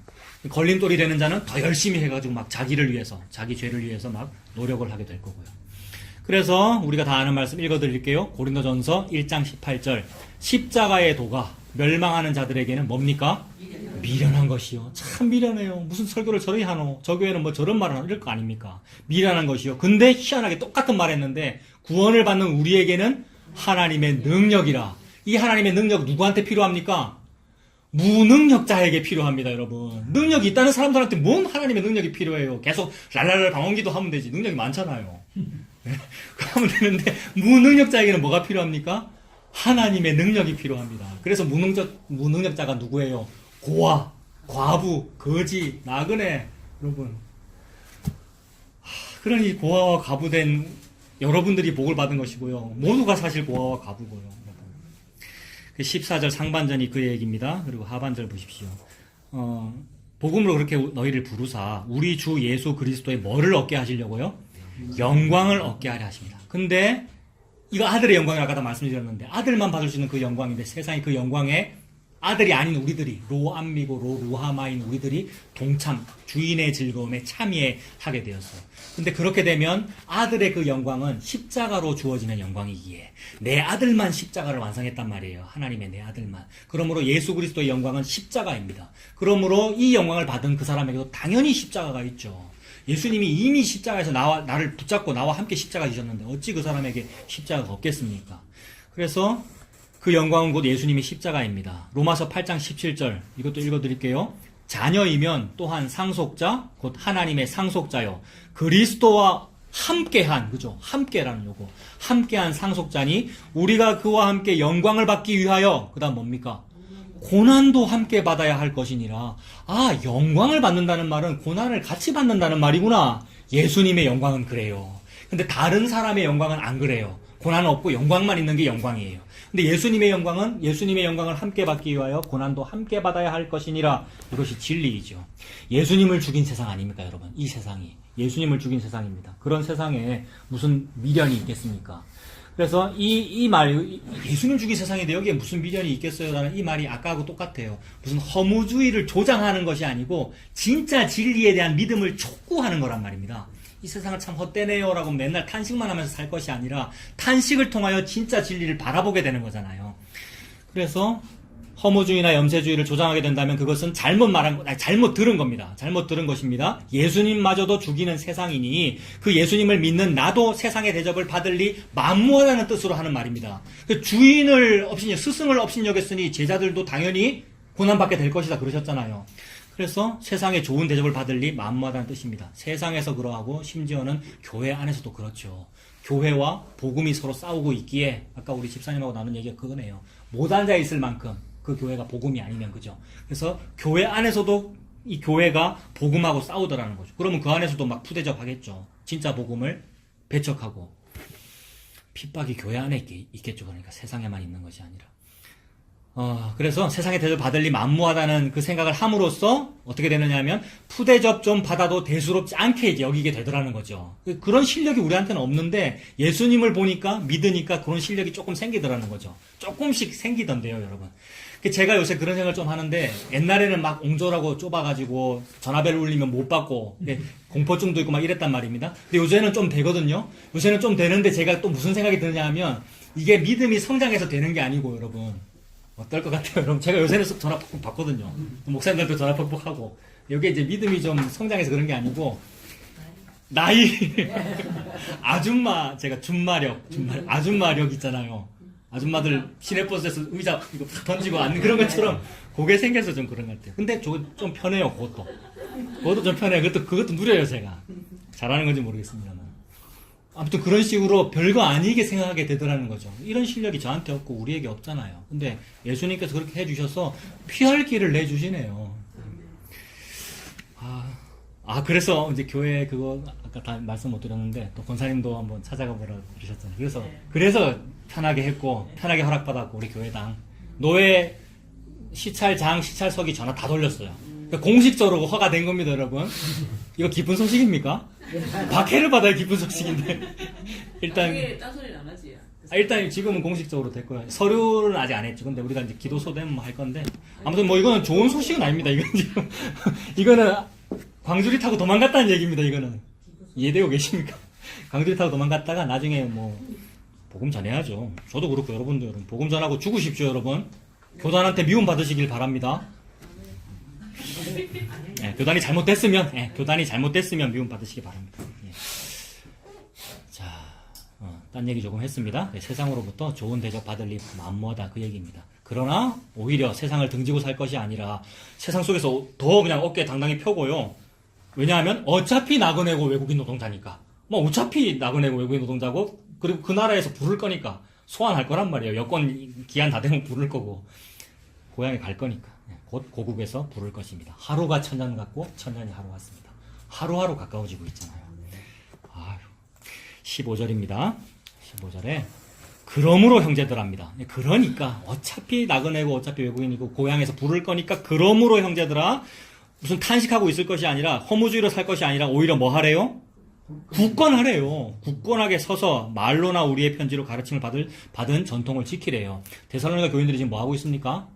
걸림돌이 되는 자는 더 열심히 해가지고 막 자기를 위해서, 자기 죄를 위해서 막 노력을 하게 될 거고요. 그래서 우리가 다 아는 말씀 읽어드릴게요. 고린도전서 1장 18절. 십자가의 도가 멸망하는 자들에게는 뭡니까? 미련한 것이요. 참 미련해요. 무슨 설교를 저리 하노? 저 교회는 뭐 저런 말을 하노? 이럴 거 아닙니까? 미련한 것이요. 근데 희한하게 똑같은 말 했는데 구원을 받는 우리에게는 하나님의 능력이라. 이 하나님의 능력 누구한테 필요합니까? 무능력자에게 필요합니다, 여러분. 능력이 있다는 사람들한테 뭔 하나님의 능력이 필요해요? 계속 랄랄랄 방언기도 하면 되지. 능력이 많잖아요. 그러면 되는데 무능력자에게는 뭐가 필요합니까? 하나님의 능력이 필요합니다. 그래서 무능력자가 누구예요? 고아, 과부, 거지, 나그네, 여러분. 그러니 고아와 과부된 여러분들이 복을 받은 것이고요. 모두가 사실 고아와 과부고요. 14절 상반전이 그 얘기입니다. 그리고 하반절 보십시오. 복음으로 그렇게 너희를 부르사 우리 주 예수 그리스도의 뭐를 얻게 하시려고요? 영광을 얻게 하려 하십니다. 근데 이거 아들의 영광을 아까 다 말씀드렸는데 아들만 받을 수 있는 그 영광인데 세상에 그 영광에 아들이 아닌 우리들이 로암미고 루하마인 우리들이 동참 주인의 즐거움에 참여하게 되었어요. 근데 그렇게 되면 아들의 그 영광은 십자가로 주어지는 영광이기에 내 아들만 십자가를 완성했단 말이에요. 하나님의 내 아들만. 그러므로 예수 그리스도의 영광은 십자가입니다. 그러므로 이 영광을 받은 그 사람에게도 당연히 십자가가 있죠. 예수님이 이미 십자가에서 나를 붙잡고 나와 함께 십자가 지셨는데 어찌 그 사람에게 십자가가 없겠습니까? 그래서 그 영광은 곧 예수님의 십자가입니다. 로마서 8장 17절 이것도 읽어드릴게요. 자녀이면 또한 상속자 곧 하나님의 상속자요 그리스도와 함께한, 그죠? 함께라는 요거. 함께한 상속자니 우리가 그와 함께 영광을 받기 위하여, 그 다음 뭡니까? 고난도 함께 받아야 할 것이니라. 아, 영광을 받는다는 말은 고난을 같이 받는다는 말이구나. 예수님의 영광은 그래요. 근데 다른 사람의 영광은 안 그래요. 고난은 없고 영광만 있는 게 영광이에요. 근데 예수님의 영광을 함께 받기 위하여 고난도 함께 받아야 할 것이니라. 이것이 진리이죠. 예수님을 죽인 세상 아닙니까, 여러분? 이 세상이. 예수님을 죽인 세상입니다. 그런 세상에 무슨 미련이 있겠습니까? 그래서 이 말, 예수님 죽인 세상인데 여기에 무슨 미련이 있겠어요? 라는 이 말이 아까하고 똑같아요. 무슨 허무주의를 조장하는 것이 아니고 진짜 진리에 대한 믿음을 촉구하는 거란 말입니다. 이 세상은 참 헛되네요 라고 맨날 탄식만 하면서 살 것이 아니라 탄식을 통하여 진짜 진리를 바라보게 되는 거잖아요. 그래서 허무주의나 염세주의를 조장하게 된다면 그것은 잘못 들은 겁니다. 잘못 들은 것입니다. 예수님마저도 죽이는 세상이니 그 예수님을 믿는 나도 세상의 대접을 받을리 만무하다는 뜻으로 하는 말입니다. 스승을 업신여겼으니 제자들도 당연히 고난받게 될 것이다 그러셨잖아요. 그래서 세상에 좋은 대접을 받을리 만무하다는 뜻입니다. 세상에서 그러하고 심지어는 교회 안에서도 그렇죠. 교회와 복음이 서로 싸우고 있기에 아까 우리 집사님하고 나눈 얘기가 그거네요. 못 앉아 있을 만큼 그 교회가 복음이 아니면 그죠. 그래서 교회 안에서도 이 교회가 복음하고 싸우더라는 거죠. 그러면 그 안에서도 막 푸대접하겠죠. 진짜 복음을 배척하고 핍박이 교회 안에 있겠죠. 그러니까 세상에만 있는 것이 아니라. 그래서 세상에 대접 받을리 만무하다는 그 생각을 함으로써 어떻게 되느냐 하면 푸대접 좀 받아도 대수롭지 않게 여기게 되더라는 거죠. 그런 실력이 우리한테는 없는데 예수님을 보니까 믿으니까 그런 실력이 조금 생기더라는 거죠. 조금씩 생기던데요, 여러분. 제가 요새 그런 생각을 좀 하는데 옛날에는 막 옹졸하고 좁아가지고 전화벨 울리면 못 받고 공포증도 있고 막 이랬단 말입니다. 근데 요새는 좀 되거든요. 요새는 좀 되는데 제가 또 무슨 생각이 드느냐 하면 이게 믿음이 성장해서 되는 게 아니고 여러분 어떨 것 같아요? 여러분 제가 요새는 전화 퍽퍽 받거든요. 목사님들도 전화 퍽퍽 하고 이게 이제 믿음이 좀 성장해서 그런 게 아니고 나이 제가 아줌마력 있잖아요. 아줌마들 시내버스에서 의자 이거 탁 던지고 앉는 그런 것처럼 그게 생겨서 좀 그런 것 같아요. 근데 저거 좀 편해요. 그것도 좀 편해요. 그것도 누려요. 제가 잘하는 건지 모르겠습니다만 아무튼 그런 식으로 별거 아니게 생각하게 되더라는 거죠. 이런 실력이 저한테 없고 우리에게 없잖아요. 근데 예수님께서 그렇게 해주셔서 피할 길을 내주시네요. 그래서 이제 교회 그거 아까 다 말씀 못 드렸는데 또 권사님도 한번 찾아가 보라고 그러셨잖아요. 그래서 편하게 했고 편하게 허락받았고 우리 교회당 노예 시찰석이 전화 다 돌렸어요. 그러니까 공식적으로 허가된 겁니다, 여러분. 이거 기쁜 소식입니까? 박해를 받아야 기쁜 소식인데 일단 딴소리는 안 하지. 일단 지금은 공식적으로 됐고요. 서류는 아직 안 했죠. 근데 우리가 이제 기도소 되면 뭐 할 건데 아무튼 뭐 이거는 좋은 소식은 아닙니다. 이거는 광주리 타고 도망갔다는 얘기입니다. 이거는 이해되고 계십니까? 광주리 타고 도망갔다가 나중에 뭐 복음 전해야죠. 저도 그렇고 여러분도 여러분 복음 전하고 죽으십시오, 여러분. 교단한테 미움 받으시길 바랍니다. 교단이 잘못됐으면 미움 받으시기 바랍니다. 자, 딴 얘기 조금 했습니다. 세상으로부터 좋은 대접 받을 리 만무하다 그 얘기입니다. 그러나 오히려 세상을 등지고 살 것이 아니라 세상 속에서 더 그냥 어깨 당당히 펴고요. 왜냐하면 어차피 나그네고 외국인 노동자니까. 어차피 나그네고 외국인 노동자고 그리고 그 나라에서 부를 거니까 소환할 거란 말이에요. 여권 기한 다 되면 부를 거고 고향에 갈 거니까 곧 고국에서 부를 것입니다. 하루가 천년 같고 천년이 하루 같습니다. 하루하루 가까워지고 있잖아요. 15절입니다. 15절에 그러므로 형제들합니다. 그러니까 어차피 나그네고 어차피 외국인이고 고향에서 부를 거니까 그러므로 형제들아 무슨 탄식하고 있을 것이 아니라 허무주의로 살 것이 아니라 오히려 뭐 하래요? 굳건하래요. 굳건하게 서서 말로나 우리의 편지로 가르침을 받은 전통을 지키래요. 데살로니가 교인들이 지금 뭐 하고 있습니까?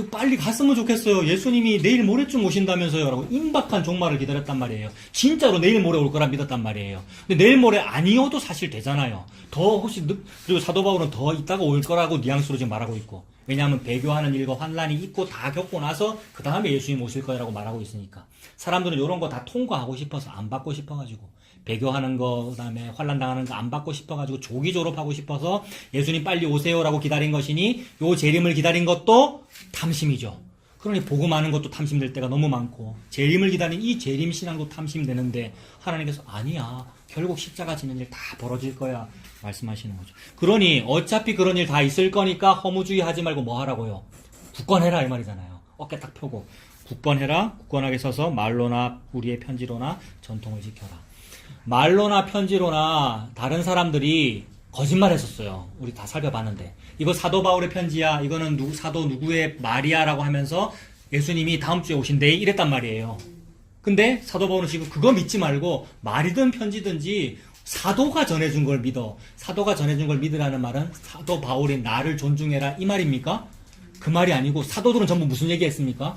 빨리 갔으면 좋겠어요. 예수님이 내일 모레쯤 오신다면서요. 라고 임박한 종말을 기다렸단 말이에요. 진짜로 내일 모레 올 거라 믿었단 말이에요. 근데 내일 모레 아니어도 사실 되잖아요. 그리고 사도 바울은 더 있다가 올 거라고 뉘앙스로 지금 말하고 있고. 왜냐하면 배교하는 일과 환란이 있고 다 겪고 나서 그 다음에 예수님 오실 거라고 말하고 있으니까. 사람들은 이런 거 다 통과하고 싶어서 안 받고 싶어가지고. 배교하는 거, 그 다음에 환란 당하는 거 안 받고 싶어가지고 조기 졸업하고 싶어서 예수님 빨리 오세요라고 기다린 것이니 요 재림을 기다린 것도 탐심이죠. 그러니 복음하는 것도 탐심될 때가 너무 많고 재림을 기다리는 이 재림 신앙도 탐심되는데 하나님께서 아니야. 결국 십자가 지는 일 다 벌어질 거야. 말씀하시는 거죠. 그러니 어차피 그런 일 다 있을 거니까 허무주의 하지 말고 뭐 하라고요? 굳건해라 이 말이잖아요. 어깨 딱 펴고 굳건해라. 굳건하게 서서 말로나 우리의 편지로나 전통을 지켜라. 말로나 편지로나 다른 사람들이 거짓말 했었어요. 우리 다 살펴봤는데. 이거 사도 바울의 편지야. 이거는 사도 누구의 말이야. 라고 하면서 예수님이 다음 주에 오신대. 이랬단 말이에요. 근데 사도 바울은 지금 그거 믿지 말고 말이든 편지든지 사도가 전해준 걸 믿어. 사도가 전해준 걸 믿으라는 말은 사도 바울이 나를 존중해라. 이 말입니까? 그 말이 아니고 사도들은 전부 무슨 얘기했습니까?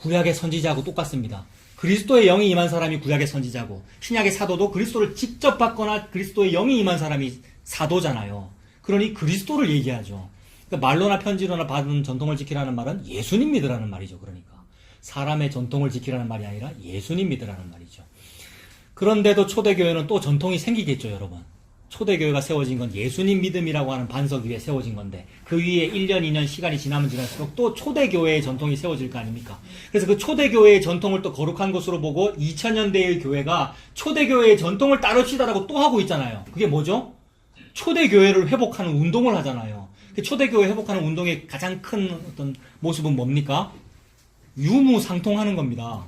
구약의 선지자하고 똑같습니다. 그리스도의 영이 임한 사람이 구약의 선지자고 신약의 사도도 그리스도를 직접 받거나 그리스도의 영이 임한 사람이 사도잖아요. 그러니 그리스도를 얘기하죠. 그러니까 말로나 편지로나 받은 전통을 지키라는 말은 예수님 믿으라는 말이죠. 그러니까 사람의 전통을 지키라는 말이 아니라 예수님 믿으라는 말이죠. 그런데도 초대교회는 또 전통이 생기겠죠, 여러분. 초대교회가 세워진 건 예수님 믿음이라고 하는 반석 위에 세워진 건데 그 위에 1년, 2년 시간이 지나면 지날수록 또 초대교회의 전통이 세워질 거 아닙니까? 그래서 그 초대교회의 전통을 또 거룩한 것으로 보고 2000년대의 교회가 초대교회의 전통을 따릅시다라고 또 하고 있잖아요. 그게 뭐죠? 초대교회를 회복하는 운동을 하잖아요. 초대교회 회복하는 운동의 가장 큰 어떤 모습은 뭡니까? 유무상통하는 겁니다.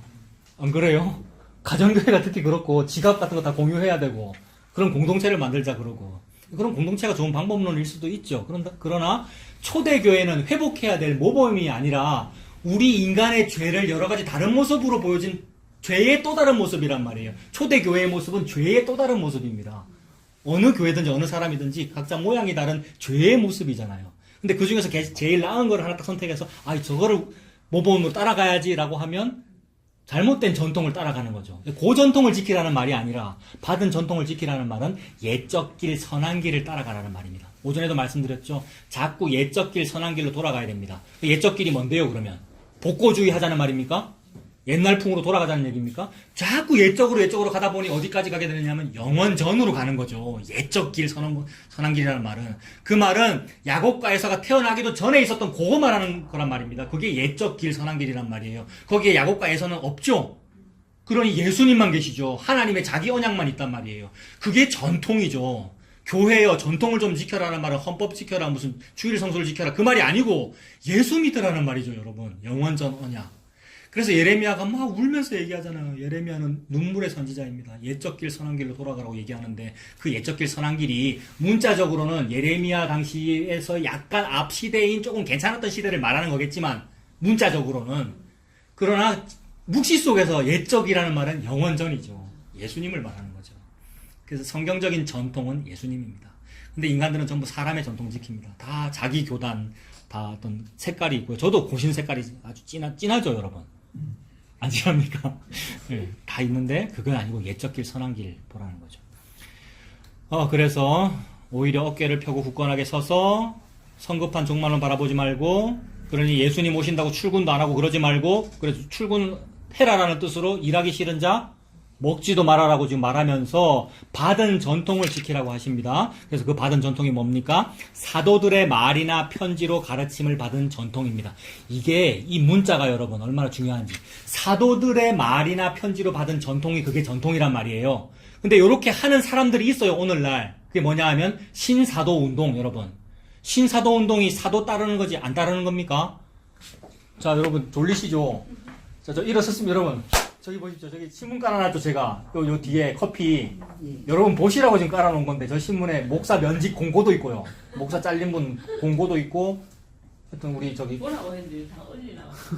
안 그래요? 가정교회가 특히 그렇고 지갑 같은 거 다 공유해야 되고 그런 공동체를 만들자 그러고 그런 공동체가 좋은 방법론일 수도 있죠. 그러나 초대교회는 회복해야 될 모범이 아니라 우리 인간의 죄를 여러 가지 다른 모습으로 보여진 죄의 또 다른 모습이란 말이에요. 초대교회의 모습은 죄의 또 다른 모습입니다. 어느 교회든지 어느 사람이든지 각자 모양이 다른 죄의 모습이잖아요. 근데 그 중에서 제일 나은 걸 하나 딱 선택해서 저거를 모범으로 따라가야지라고 하면 잘못된 전통을 따라가는 거죠. 그 전통을 지키라는 말이 아니라 받은 전통을 지키라는 말은 옛적 길 선한 길을 따라가라는 말입니다. 오전에도 말씀드렸죠. 자꾸 옛적 길 선한 길로 돌아가야 됩니다. 옛적 길이 뭔데요 그러면? 복고주의 하자는 말입니까? 옛날 풍으로 돌아가자는 얘기입니까? 자꾸 옛적으로 가다 보니 어디까지 가게 되느냐면 영원 전으로 가는 거죠. 옛적 길 선한 길이라는 말은. 그 말은 야곱과 에서가 태어나기도 전에 있었던 그거 말하는 거란 말입니다. 그게 옛적 길 선한 길이란 말이에요. 거기에 야곱과 에서는 없죠. 그러니 예수님만 계시죠. 하나님의 자기 언약만 있단 말이에요. 그게 전통이죠. 교회여 전통을 좀 지켜라는 말은 헌법 지켜라 무슨 주일 성수를 지켜라 그 말이 아니고 예수 믿으라는 말이죠. 여러분. 영원전 언약. 그래서 예레미야가 막 울면서 얘기하잖아요. 예레미야는 눈물의 선지자입니다. 옛적 길 선한 길로 돌아가라고 얘기하는데 그 옛적 길 선한 길이 문자적으로는 예레미야 당시에서 약간 앞 시대인 조금 괜찮았던 시대를 말하는 거겠지만 문자적으로는 그러나 묵시 속에서 옛적이라는 말은 영원전이죠. 예수님을 말하는 거죠. 그래서 성경적인 전통은 예수님입니다. 근데 인간들은 전부 사람의 전통 지킵니다. 다 자기 교단 다 어떤 색깔이 있고요. 저도 고신 색깔이 아주 진하죠, 여러분. 안 진합니까? 네, 다 있는데 그건 아니고 옛적 길 선한 길 보라는 거죠. 그래서 오히려 어깨를 펴고 굳건하게 서서 성급한 종말론 바라보지 말고 그러니 예수님 오신다고 출근도 안 하고 그러지 말고 그래서 출근해라라는 뜻으로 일하기 싫은 자 먹지도 말아라고 지금 말하면서 받은 전통을 지키라고 하십니다. 그래서 그 받은 전통이 뭡니까? 사도들의 말이나 편지로 가르침을 받은 전통입니다. 이게 이 문자가 여러분 얼마나 중요한지 사도들의 말이나 편지로 받은 전통이 그게 전통이란 말이에요. 근데 이렇게 하는 사람들이 있어요. 오늘날 그게 뭐냐 하면 신사도운동. 여러분 신사도운동이 사도 따르는 거지 안 따르는 겁니까? 자 여러분 졸리시죠? 자, 저 일어섰으면 여러분 저기 보십시오. 저기 신문 깔아놨죠, 제가. 요 뒤에 커피. 여러분 보시라고 지금 깔아놓은 건데, 저 신문에 목사 면직 공고도 있고요. 목사 잘린 분 공고도 있고, 하여튼 우리 저기. 뭐라고 했는데 다 얼리 나왔어.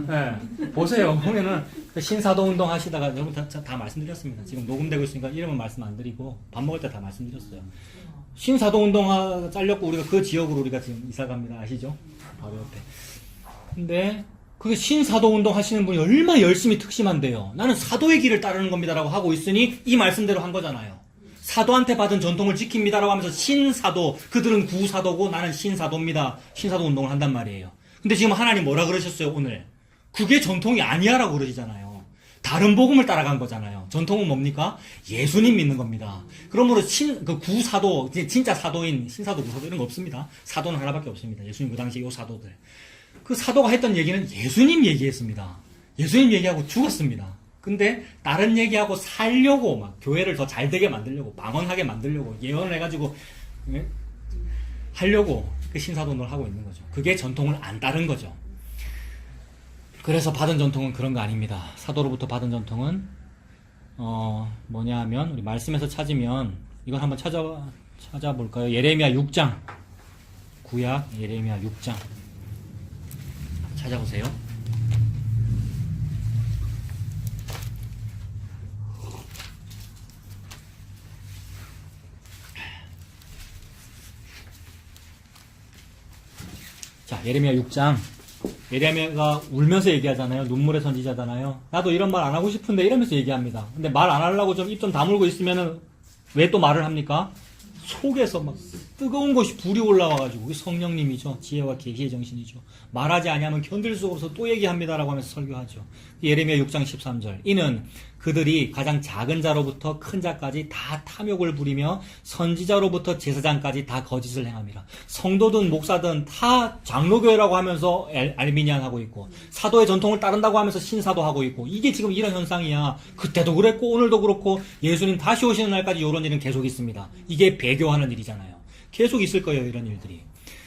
네. 보세요. 보면은, 신사도 운동 하시다가 여러분 다 말씀드렸습니다. 지금 녹음되고 있으니까 이름은 말씀 안 드리고, 밥 먹을 때 다 말씀드렸어요. 신사도 운동 잘렸고, 우리가 그 지역으로 우리가 지금 이사 갑니다. 아시죠? 바로 옆에. 근데, 그게 신사도 운동 하시는 분이 얼마나 열심히 특심한데요. 나는 사도의 길을 따르는 겁니다라고 하고 있으니 이 말씀대로 한 거잖아요. 사도한테 받은 전통을 지킵니다라고 하면서 신사도, 그들은 구사도고 나는 신사도입니다. 신사도 운동을 한단 말이에요. 근데 지금 하나님 뭐라 그러셨어요, 오늘? 그게 전통이 아니야라고 그러시잖아요. 다른 복음을 따라간 거잖아요. 전통은 뭡니까? 예수님 믿는 겁니다. 그러므로 그 구사도, 진짜 사도인 신사도, 구사도 이런 거 없습니다. 사도는 하나밖에 없습니다. 예수님 그 당시에 요 사도들. 그 사도가 했던 얘기는 예수님 얘기했습니다. 예수님 얘기하고 죽었습니다. 근데 다른 얘기하고 살려고 막 교회를 더 잘되게 만들려고 방언하게 만들려고 예언을 해가지고 하려고 그 신사돈을 하고 있는 거죠. 그게 전통을 안 따른 거죠. 그래서 받은 전통은 그런 거 아닙니다. 사도로부터 받은 전통은 뭐냐 하면 우리 말씀에서 찾으면 이걸 한번 찾아볼까요? 예레미야 6장 구약 예레미야 6장 찾아보세요. 자, 예레미야 6장. 예레미야가 울면서 얘기하잖아요. 눈물의 선지자잖아요. 나도 이런 말 안 하고 싶은데 이러면서 얘기합니다. 근데 말 안 하려고 좀 입 좀 다물고 있으면은 왜 또 말을 합니까? 속에서 막 뜨거운 것이 불이 올라와가지고 성령님이죠. 지혜와 계시의 정신이죠. 말하지 아니하면 견딜 수 없어서 또 얘기합니다라고 하면서 설교하죠. 예레미야 6장 13절. 이는 그들이 가장 작은 자로부터 큰 자까지 다 탐욕을 부리며 선지자로부터 제사장까지 다 거짓을 행함이라. 성도든 목사든 다 장로교회라고 하면서 알미니안하고 있고 사도의 전통을 따른다고 하면서 신사도하고 있고 이게 지금 이런 현상이야. 그때도 그랬고 오늘도 그렇고 예수님 다시 오시는 날까지 이런 일은 계속 있습니다. 이게 배교하는 일이잖아요. 계속 있을 거예요. 이런 일들이.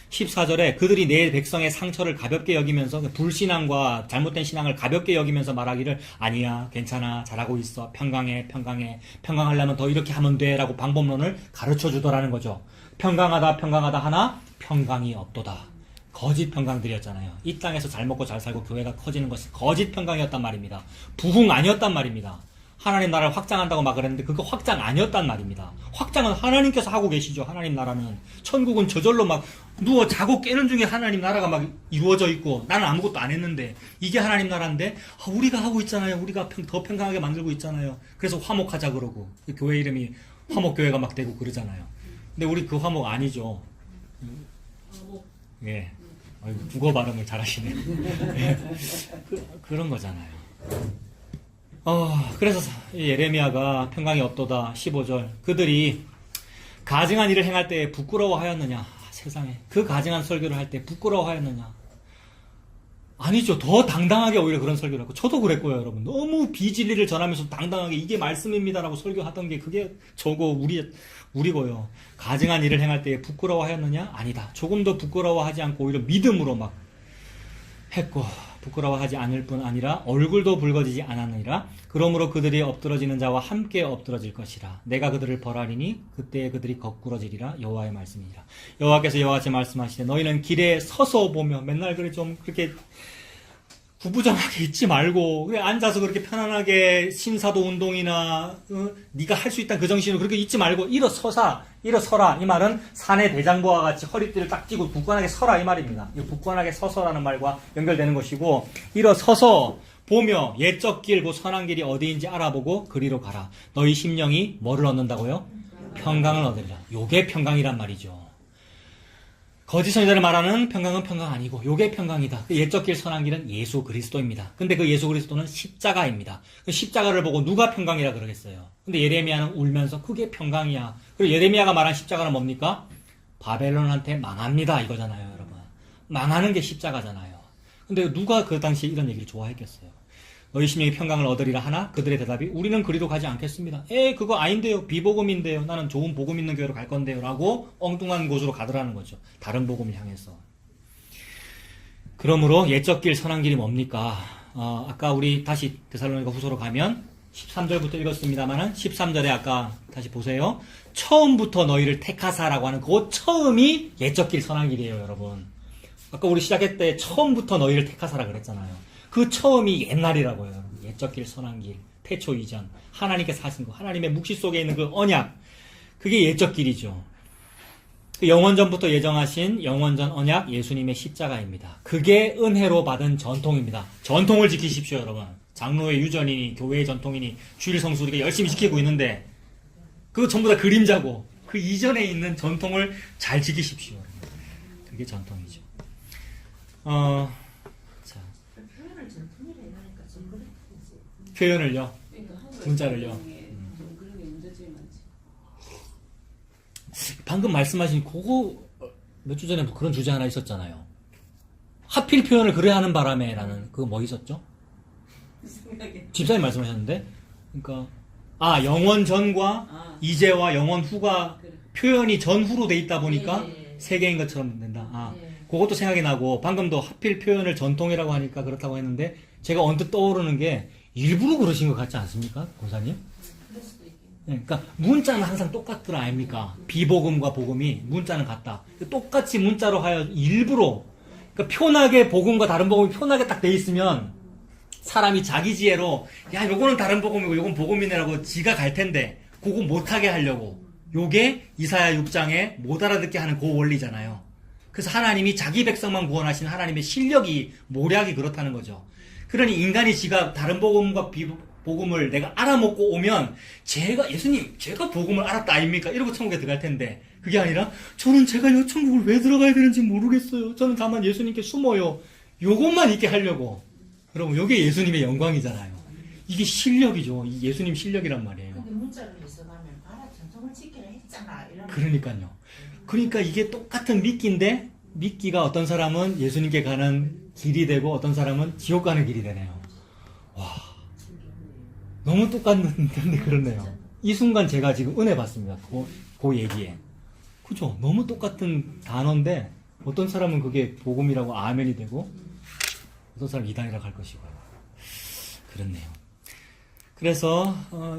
14절에 그들이 내 백성의 상처를 가볍게 여기면서 불신앙과 잘못된 신앙을 가볍게 여기면서 말하기를 아니야 괜찮아 잘하고 있어 평강하려면 더 이렇게 하면 돼 라고 방법론을 가르쳐 주더라는 거죠. 평강하다 하나 평강이 없도다. 거짓 평강들이었잖아요. 이 땅에서 잘 먹고 잘 살고 교회가 커지는 것은 거짓 평강이었단 말입니다. 부흥 아니었단 말입니다. 하나님 나라를 확장한다고 막 그랬는데 그거 확장 아니었단 말입니다. 확장은 하나님께서 하고 계시죠. 하나님 나라는. 천국은 저절로 막 누워 자고 깨는 중에 하나님 나라가 막 이루어져 있고 나는 아무것도 안 했는데 이게 하나님 나라인데 우리가 하고 있잖아요. 우리가 더 평강하게 만들고 있잖아요. 그래서 화목하자 그러고 교회 이름이 화목교회가 막 되고 그러잖아요. 근데 우리 그 화목 아니죠. 예. 국어 발음을 잘하시네. 그런 거잖아요. 그래서 예레미야가 평강이 없도다 15절 그들이 가증한 일을 행할 때 부끄러워하였느냐 세상에 그 가증한 설교를 할 때 부끄러워하였느냐 아니죠. 더 당당하게 오히려 그런 설교를 하고 저도 그랬고요 여러분. 너무 비진리를 전하면서 당당하게 이게 말씀입니다라고 설교하던 게 그게 저거 우리고요. 가증한 일을 행할 때 부끄러워하였느냐 아니다. 조금 더 부끄러워하지 않고 오히려 믿음으로 막 했고 부끄러워하지 않을 뿐 아니라 얼굴도 붉어지지 않았느니라. 그러므로 그들이 엎드러지는 자와 함께 엎드러질 것이라. 내가 그들을 벌하리니 그때 그들이 거꾸러지리라. 여호와의 말씀이니라. 여호와께서 여호와같이 말씀하시되 너희는 길에 서서 보며 맨날 그래 좀 그렇게 구부정하게 있지 말고 그래 앉아서 그렇게 편안하게 신사도 운동이나 네가 할 수 있다는 그 정신으로 그렇게 있지 말고 일어서라. 이 말은 산의 대장보와 같이 허리띠를 딱 찌고 굳건하게 서라 이 말입니다. 이 굳건하게 서서라는 말과 연결되는 것이고 일어서서 보며 옛적 길 그 선한 길이 어디인지 알아보고 그리로 가라. 너희 심령이 뭐를 얻는다고요? 평강을 얻으리라. 요게 평강이란 말이죠. 거짓 선지자를 말하는 평강은 평강 아니고 요게 평강이다. 그 옛적 길 선한 길은 예수 그리스도입니다. 근데 그 예수 그리스도는 십자가입니다. 그 십자가를 보고 누가 평강이라 그러겠어요. 근데 예레미야는 울면서 그게 평강이야. 그리고 예레미야가 말한 십자가는 뭡니까? 바벨론한테 망합니다 이거잖아요 여러분. 망하는 게 십자가잖아요. 근데 누가 그 당시에 이런 얘기를 좋아했겠어요. 너희 심령이 평강을 얻으리라 하나 그들의 대답이 우리는 그리로 가지 않겠습니다. 그거 아닌데요. 비복음인데요. 나는 좋은 복음 있는 교회로 갈 건데요. 라고 엉뚱한 곳으로 가더라는 거죠. 다른 복음을 향해서. 그러므로 옛적 길 선한 길이 뭡니까? 아까 우리 다시 데살로니가 후서로 가면 13절부터 읽었습니다만은 13절에 아까 다시 보세요. 처음부터 너희를 택하사라고 하는 그 처음이 옛적 길 선한 길이에요 여러분. 아까 우리 시작할 때 처음부터 너희를 택하사라 그랬잖아요. 그 처음이 옛날이라고요. 여러분. 옛적 길 선한 길, 태초 이전, 하나님께서 하신 거, 하나님의 묵시 속에 있는 그 언약, 그게 옛적 길이죠. 그 영원전부터 예정하신 영원전 언약 예수님의 십자가입니다. 그게 은혜로 받은 전통입니다. 전통을 지키십시오 여러분. 장로의 유전이니 교회의 전통이니 주일 성수 우리가 열심히 지키고 있는데 그거 전부 다 그림자고 그 이전에 있는 전통을 잘 지키십시오. 그게 전통이죠. 표현을요? 문자를요? 방금 말씀하신 그거 몇 주 전에 뭐 그런 주제 하나 있었잖아요. 하필 표현을 그래 하는 바람에라는 그거 뭐 있었죠? 생각에. 집사님 말씀하셨는데, 그러니까 영원 전과 아. 이제와 영원 후가 그래. 표현이 전후로 돼 있다 보니까 예, 예. 세 개인 것처럼 된다. 예. 그것도 생각이 나고 방금도 하필 표현을 전통이라고 하니까 그렇다고 했는데 제가 언뜻 떠오르는 게 일부러 그러신 것 같지 않습니까, 권사님? 그럴 수도 있겠네. 그러니까 문자는 항상 똑같더라 아닙니까? 비복음과 복음이 문자는 같다. 똑같이 문자로 하여 일부러 그러니까 표나게 복음과 다른 복음이 표나게 딱 돼 있으면 사람이 자기 지혜로 야 요거는 다른 복음이고 요건 복음이네라고 지가 갈 텐데 그거 못하게 하려고 요게 이사야 6장에 못 알아듣게 하는 그 원리잖아요. 그래서 하나님이 자기 백성만 구원하시는 하나님의 실력이 모략이 그렇다는 거죠. 그러니 인간이 지가 다른 복음과 복음을 내가 알아먹고 오면 예수님 제가 복음을 알았다 아닙니까? 이러고 천국에 들어갈 텐데 그게 아니라 저는 제가 이 천국을 왜 들어가야 되는지 모르겠어요. 저는 다만 예수님께 숨어요. 요것만 있게 하려고. 여러분 요게 예수님의 영광이잖아요. 이게 실력이죠. 이 예수님 실력이란 말이에요. 근데 문자로 해서 가면 봐라 전통을 지키라 했잖아 이런. 그러니까요. 그러니까 이게 똑같은 미끼인데 미끼가 어떤 사람은 예수님께 가는 길이 되고 어떤 사람은 지옥 가는 길이 되네요. 와, 너무 똑같은데 그렇네요. 이 순간 제가 지금 은혜 받습니다. 그 얘기에. 그죠? 너무 똑같은 단어인데 어떤 사람은 그게 복음이라고 아멘이 되고 어떤 사람은 이단이라고 할 것이고요. 그렇네요. 그래서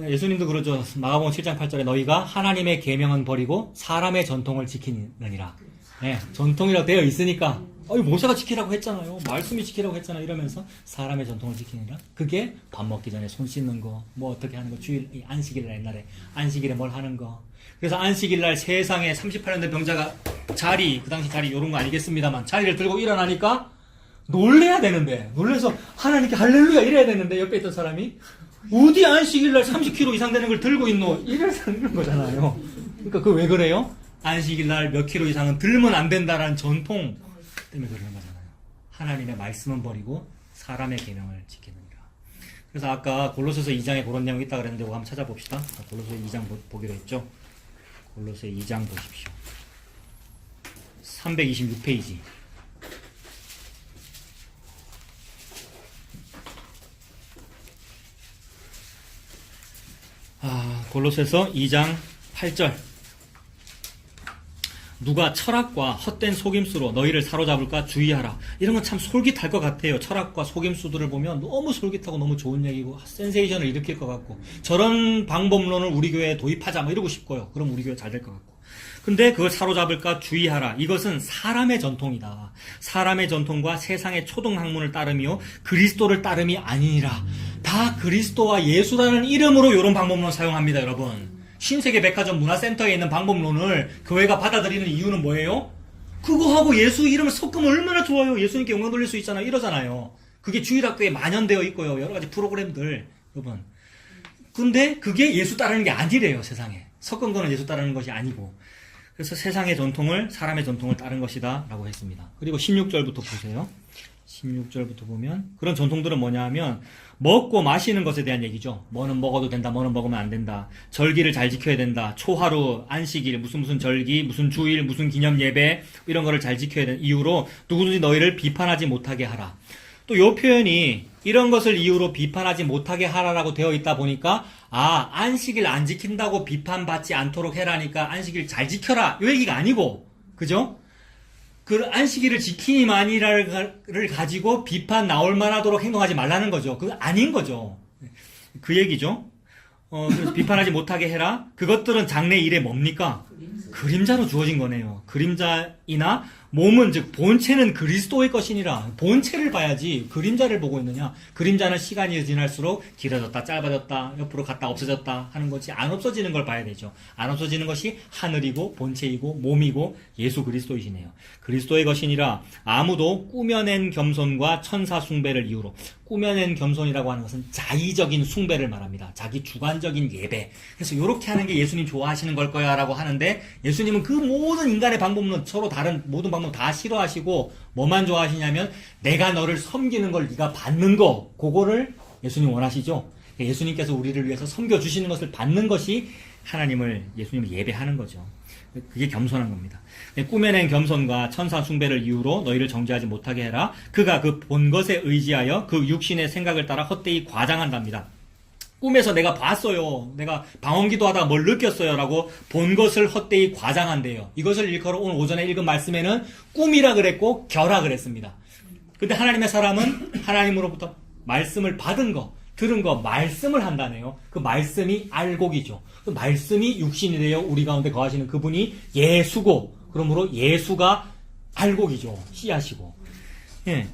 예수님도 그러죠. 마가복음 7장 8절에 너희가 하나님의 계명은 버리고 사람의 전통을 지키느니라. 네, 전통이라고 되어 있으니까 모세가 지키라고 했잖아요. 말씀이 지키라고 했잖아요. 이러면서 사람의 전통을 지키느니라. 그게 밥 먹기 전에 손 씻는 거, 뭐 어떻게 하는 거, 주일 안식일날 옛날에 안식일에 뭘 하는 거. 그래서 안식일날 세상에 38년 된 병자가 그 당시 자리 요런 거 아니겠습니다만 자리를 들고 일어나니까 놀래야 되는데 놀래서 하나님께 할렐루야 이래야 되는데 옆에 있던 사람이 어디 안식일날 30kg 이상 되는 걸 들고 있노? 이런 거잖아요. 그러니까 그 왜 그래요? 안식일날 몇 킬로 이상은 들면 안 된다라는 전통 때문에 그러는 거잖아요. 하나님의 말씀은 버리고 사람의 계명을 지키느니라. 그래서 아까 골로새서 2장에 그런 내용이 있다 그랬는데 그거 한번 찾아봅시다. 골로새 2장 보기로 했죠. 골로새 2장 보십시오. 326페이지. 골로새서 2장 8절. 누가 철학과 헛된 속임수로 너희를 사로잡을까 주의하라. 이런 건 참 솔깃할 것 같아요. 철학과 속임수들을 보면 너무 솔깃하고 너무 좋은 얘기고 센세이션을 일으킬 것 같고 저런 방법론을 우리 교회에 도입하자 뭐 이러고 싶고요. 그럼 우리 교회 잘 될 것 같고. 근데 그걸 사로잡을까 주의하라. 이것은 사람의 전통이다. 사람의 전통과 세상의 초등학문을 따름이요 그리스도를 따름이 아니니라. 다 그리스도와 예수라는 이름으로 이런 방법론을 사용합니다. 여러분. 신세계 백화점 문화센터에 있는 방법론을 교회가 받아들이는 이유는 뭐예요? 그거하고 예수 이름을 섞으면 얼마나 좋아요. 예수님께 영광 돌릴 수 있잖아요. 이러잖아요. 그게 주일학교에 만연되어 있고요. 여러 가지 프로그램들. 여러분. 근데 그게 예수 따르는 게 아니래요. 세상에. 섞은 거는 예수 따르는 것이 아니고. 그래서 세상의 전통을 사람의 전통을 따른 것이다 라고 했습니다. 그리고 16절부터 보세요. 16절부터 보면 그런 전통들은 뭐냐 하면 먹고 마시는 것에 대한 얘기죠. 뭐는 먹어도 된다, 뭐는 먹으면 안 된다. 절기를 잘 지켜야 된다. 초하루, 안식일, 무슨 절기, 무슨 주일, 무슨 기념 예배 이런 거를 잘 지켜야 되는 이유로 누구든지 너희를 비판하지 못하게 하라. 또 이 표현이 이런 것을 이유로 비판하지 못하게 하라라고 되어 있다 보니까 안식일 안 지킨다고 비판받지 않도록 해라니까 안식일 잘 지켜라 이 얘기가 아니고 그죠? 그 안식일을 지키니만이라를 가지고 비판 나올 만하도록 행동하지 말라는 거죠. 그거 아닌 거죠. 그 얘기죠. 그래서 비판하지 못하게 해라. 그것들은 장래 일에 뭡니까? 그림자로 주어진 거네요. 그림자이나 몸은 즉 본체는 그리스도의 것이니라. 본체를 봐야지 그림자를 보고 있느냐. 그림자는 시간이 지날수록 길어졌다 짧아졌다 옆으로 갔다 없어졌다 하는 거지 안 없어지는 걸 봐야 되죠. 안 없어지는 것이 하늘이고 본체이고 몸이고 예수 그리스도이시네요. 그리스도의 것이니라. 아무도 꾸며낸 겸손과 천사 숭배를 이유로. 꾸며낸 겸손이라고 하는 것은 자의적인 숭배를 말합니다. 자기 주관적인 예배. 그래서 이렇게 하는 게 예수님 좋아하시는 걸 거야 라고 하는데 예수님은 그 모든 인간의 방법론 서로 다른 모든 방법 다 싫어하시고 뭐만 좋아하시냐면 내가 너를 섬기는 걸 네가 받는 거 그거를 예수님 원하시죠. 예수님께서 우리를 위해서 섬겨주시는 것을 받는 것이 예수님을 예배하는 거죠. 그게 겸손한 겁니다. 꾸며낸 겸손과 천사 숭배를 이유로 너희를 정죄하지 못하게 해라. 그가 그 본 것에 의지하여 그 육신의 생각을 따라 헛되이 과장한답니다. 꿈에서 내가 봤어요. 내가 방언기도 하다가 뭘 느꼈어요. 라고 본 것을 헛되이 과장한대요. 이것을 일컬어 오늘 오전에 읽은 말씀에는 꿈이라 그랬고 결라 그랬습니다. 근데 하나님의 사람은 하나님으로부터 말씀을 받은 거, 들은 거, 말씀을 한다네요. 그 말씀이 알곡이죠. 그 말씀이 육신이 되어 우리 가운데 거하시는 그분이 예수고, 그러므로 예수가 알곡이죠. 씨앗이고. 예.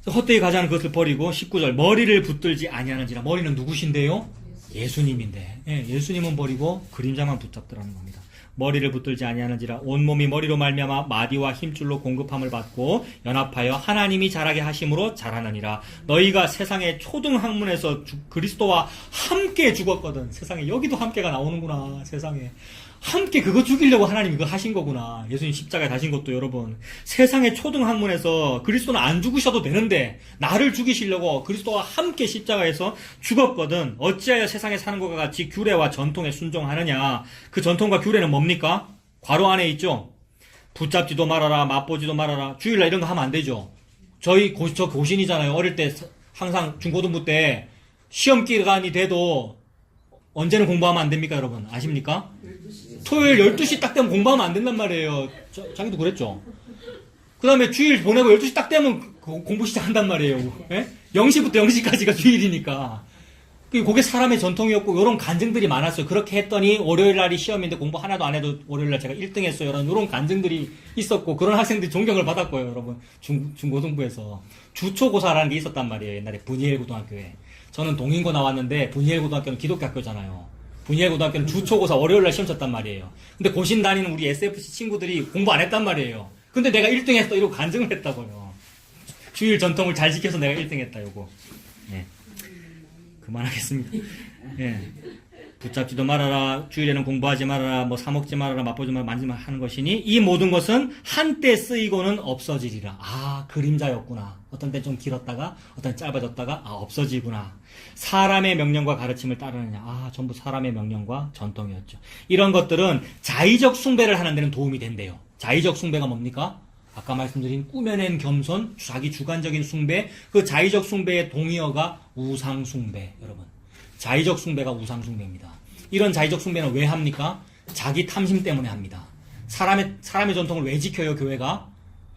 헛되이 가자는 그것을 버리고 19절 머리를 붙들지 아니하는지라. 머리는 누구신데요? 예수님인데. 예, 예수님은 버리고 그림자만 붙잡더라는 겁니다. 머리를 붙들지 아니하는지라. 온몸이 머리로 말미암아 마디와 힘줄로 공급함을 받고 연합하여 하나님이 자라게 하심으로 자라느니라. 너희가 세상의 초등학문에서 그리스도와 함께 죽었거든. 세상에 여기도 함께가 나오는구나. 세상에 함께 그거 죽이려고 하나님이 그거 하신 거구나. 예수님 십자가에 다신 것도 여러분 세상의 초등학문에서 그리스도는 안 죽으셔도 되는데 나를 죽이시려고 그리스도와 함께 십자가에서 죽었거든. 어찌하여 세상에 사는 것과 같이 규례와 전통에 순종하느냐. 그 전통과 규례는 뭡니까? 괄호 안에 있죠. 붙잡지도 말아라, 맛보지도 말아라. 주일날 이런 거 하면 안 되죠. 저 고신이잖아요. 어릴 때 항상 중고등부 때 시험 기간이 돼도 언제는 공부하면 안 됩니까, 여러분? 아십니까? 토요일 12시 딱 되면 공부하면 안 된단 말이에요. 자기도 그랬죠? 그 다음에 주일 보내고 12시 딱 되면 공부 시작한단 말이에요. 예? 0시부터 0시까지가 주일이니까. 그게 사람의 전통이었고, 요런 간증들이 많았어요. 그렇게 했더니, 월요일 날이 시험인데 공부 하나도 안 해도 월요일 날 제가 1등 했어요. 요런 간증들이 있었고, 그런 학생들이 존경을 받았고요, 여러분. 중고등부에서. 주초고사라는 게 있었단 말이에요. 옛날에 분이엘 고등학교에. 저는 동인고 나왔는데, 분이엘 고등학교는 기독교 학교잖아요. 분이엘 고등학교는 주초고사 월요일 날 시험 쳤단 말이에요. 근데 고신 다니는 우리 SFC 친구들이 공부 안 했단 말이에요. 근데 내가 1등 했어. 이러고 간증을 했다고요. 주일 전통을 잘 지켜서 내가 1등 했다, 요거. 네. 그만하겠습니다. 예. 붙잡지도 말아라, 주일에는 공부하지 말아라, 뭐 사먹지 말아라, 맛보지 말아라, 만지지 말아라 하는 것이니 이 모든 것은 한때 쓰이고는 없어지리라. 아, 그림자였구나. 어떤 때 좀 길었다가 어떤 때 짧아졌다가 없어지구나. 사람의 명령과 가르침을 따르느냐. 아, 전부 사람의 명령과 전통이었죠. 이런 것들은 자의적 숭배를 하는 데는 도움이 된대요. 자의적 숭배가 뭡니까? 아까 말씀드린 꾸며낸 겸손, 자기 주관적인 숭배, 그 자의적 숭배의 동의어가 우상숭배, 여러분. 자의적 숭배가 우상숭배입니다. 이런 자의적 숭배는 왜 합니까? 자기 탐심 때문에 합니다. 사람의 전통을 왜 지켜요, 교회가?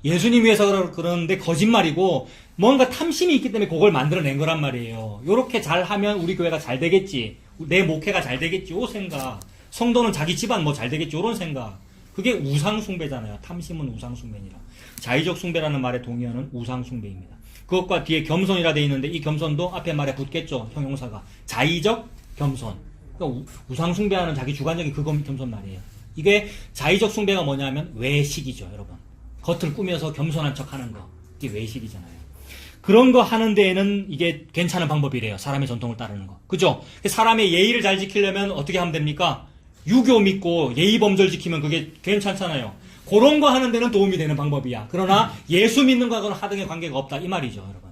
예수님 위해서 그러는데 거짓말이고, 뭔가 탐심이 있기 때문에 그걸 만들어낸 거란 말이에요. 요렇게 잘 하면 우리 교회가 잘 되겠지. 내 목회가 잘 되겠지. 요 생각. 성도는 자기 집안 뭐 잘 되겠지. 요런 생각. 그게 우상숭배잖아요. 탐심은 우상숭배니라. 자의적 숭배라는 말의 동의어는 우상숭배입니다. 그것과 뒤에 겸손이라 돼 있는데 이 겸손도 앞에 말에 붙겠죠. 형용사가. 자의적 겸손. 그러니까 우상숭배하는 자기 주관적인 그 겸손 말이에요. 이게 자의적 숭배가 뭐냐면 외식이죠, 여러분. 겉을 꾸며서 겸손한 척 하는 거. 이게 외식이잖아요. 그런 거 하는 데에는 이게 괜찮은 방법이래요. 사람의 전통을 따르는 거. 그죠? 사람의 예의를 잘 지키려면 어떻게 하면 됩니까? 유교 믿고 예의 범절 지키면 그게 괜찮잖아요. 그런 거 하는 데는 도움이 되는 방법이야. 그러나 예수 믿는 거하고는 하등의 관계가 없다. 이 말이죠, 여러분.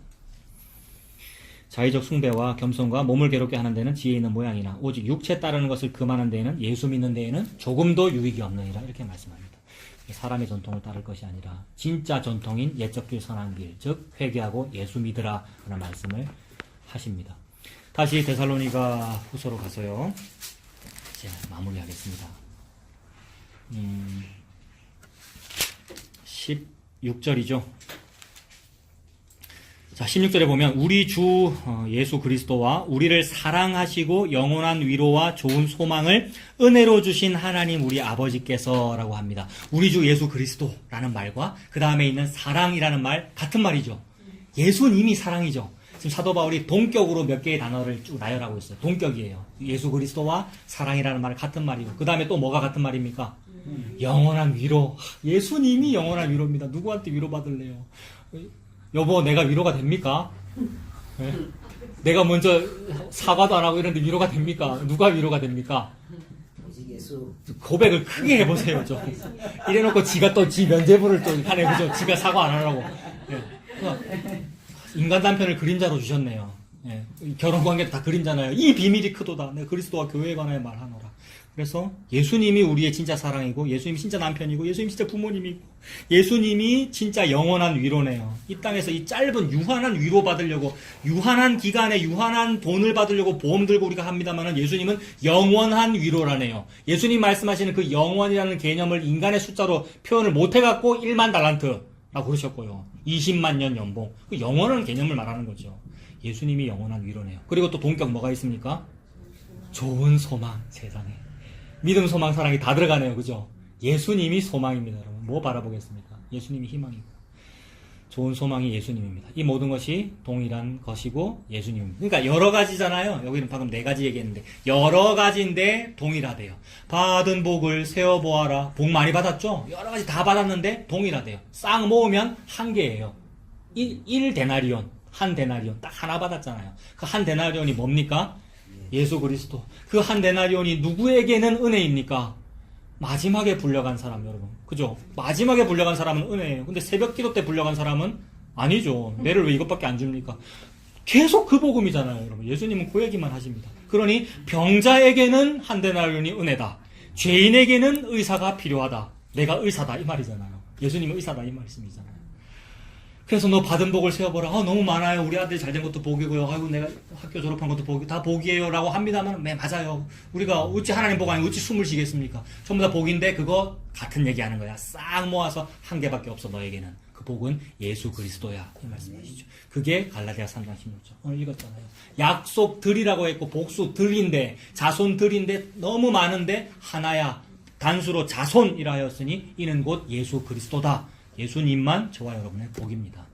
자의적 숭배와 겸손과 몸을 괴롭게 하는 데는 지혜 있는 모양이나 오직 육체 따르는 것을 금하는 데에는 예수 믿는 데에는 조금도 유익이 없느니라. 이렇게 말씀합니다. 사람의 전통을 따를 것이 아니라 진짜 전통인 옛적 길 선한 길, 즉 회개하고 예수 믿으라 하는 말씀을 하십니다. 다시 데살로니가 후서로 가서요. 이제 마무리하겠습니다. 16절이죠. 자, 16절에 보면 우리 주 예수 그리스도와 우리를 사랑하시고 영원한 위로와 좋은 소망을 은혜로 주신 하나님 우리 아버지께서라고 합니다. 우리 주 예수 그리스도라는 말과 그 다음에 있는 사랑이라는 말 같은 말이죠. 예수님이 사랑이죠. 지금 사도 바울이 동격으로 몇 개의 단어를 쭉 나열하고 있어요. 동격이에요. 예수 그리스도와 사랑이라는 말 같은 말이고 그 다음에 또 뭐가 같은 말입니까? 영원한 위로. 예수님이 영원한 위로입니다. 누구한테 위로받을래요? 여보, 내가 위로가 됩니까? 네? 내가 먼저 사과도 안 하고 이런데 위로가 됩니까? 누가 위로가 됩니까? 고백을 크게 해보세요, 좀. 이래놓고 지가 또 지 면죄부를 또 하네, 그죠? 지가 사과 안 하라고. 네. 인간 단편을 그림자로 주셨네요. 예, 결혼 관계도 다 그림잖아요. 이 비밀이 크도다. 내가 그리스도와 교회에 관하여 말하노라. 그래서 예수님이 우리의 진짜 사랑이고, 예수님이 진짜 남편이고, 예수님이 진짜 부모님이고, 예수님이 진짜 영원한 위로네요. 이 땅에서 이 짧은 유한한 위로 받으려고, 유한한 기간에 유한한 돈을 받으려고 보험 들고 우리가 합니다만은 예수님은 영원한 위로라네요. 예수님 말씀하시는 그 영원이라는 개념을 인간의 숫자로 표현을 못해갖고 1만 달란트라고 그러셨고요. 20만 년 연봉. 그 영원한 개념을 말하는 거죠. 예수님이 영원한 위로네요. 그리고 또 동격 뭐가 있습니까? 좋은 소망, 세상에. 믿음, 소망, 사랑이 다 들어가네요. 그죠? 예수님이 소망입니다, 여러분. 뭐 바라보겠습니까? 예수님이 희망이고. 좋은 소망이 예수님입니다. 이 모든 것이 동일한 것이고 예수님입니다. 그러니까 여러 가지잖아요. 여기는 방금 4가지 얘기했는데 여러 가지인데 동일하대요. 받은 복을 세어보아라. 복 많이 받았죠? 여러 가지 다 받았는데 동일하대요. 싹 모으면 한 개예요. 1데나리온. 한 데나리온. 딱 하나 받았잖아요. 그 한 데나리온이 뭡니까? 예수 그리스도. 그 한 데나리온이 누구에게는 은혜입니까? 마지막에 불려간 사람, 여러분. 그죠? 마지막에 불려간 사람은 은혜예요. 근데 새벽 기도 때 불려간 사람은 아니죠. 내를 왜 이것밖에 안 줍니까? 계속 그 복음이잖아요, 여러분. 예수님은 그 얘기만 하십니다. 그러니 병자에게는 한 데나리온이 은혜다. 죄인에게는 의사가 필요하다. 내가 의사다 이 말이잖아요. 예수님은 의사다 이 말씀이잖아요. 그래서 너 받은 복을 세어보라. 너무 많아요. 우리 아들이 잘된 것도 복이고요. 아이고 내가 학교 졸업한 것도 복이 다 복이에요 라고 합니다만 네 맞아요. 우리가 어찌 하나님 복 아니고 어찌 숨을 쉬겠습니까? 전부 다 복인데 그거 같은 얘기하는 거야. 싹 모아서 한 개밖에 없어 너에게는. 그 복은 예수 그리스도야 이 말씀하시죠. 그게 갈라디아 3장 16절 오늘 읽었잖아요. 약속들이라고 했고 복수들인데 자손들인데 너무 많은데 하나야. 단수로 자손이라 하였으니 이는 곧 예수 그리스도다. 예수님만 저와 여러분의 복입니다.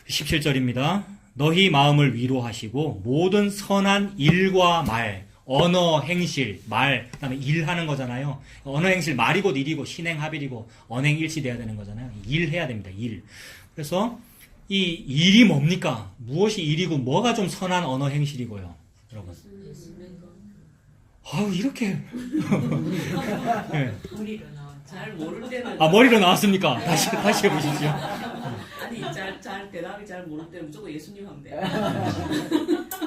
17절입니다. 너희 마음을 위로하시고 모든 선한 일과 말, 언어, 행실, 말, 그 다음에 일하는 거잖아요. 언어, 행실, 말이 곧 일이고 신행합일이고 언행 일치돼야 되는 거잖아요. 일해야 됩니다. 일. 그래서 이 일이 뭡니까? 무엇이 일이고 뭐가 좀 선한 언어, 행실이고요. 여러분. 이렇게. 네. 우리로 나온 잘 모를 때는 머리로 나왔습니까? 다시 해보십시오. 아니 잘 대답이 잘 모를 때는 무조건 예수님 하면 돼.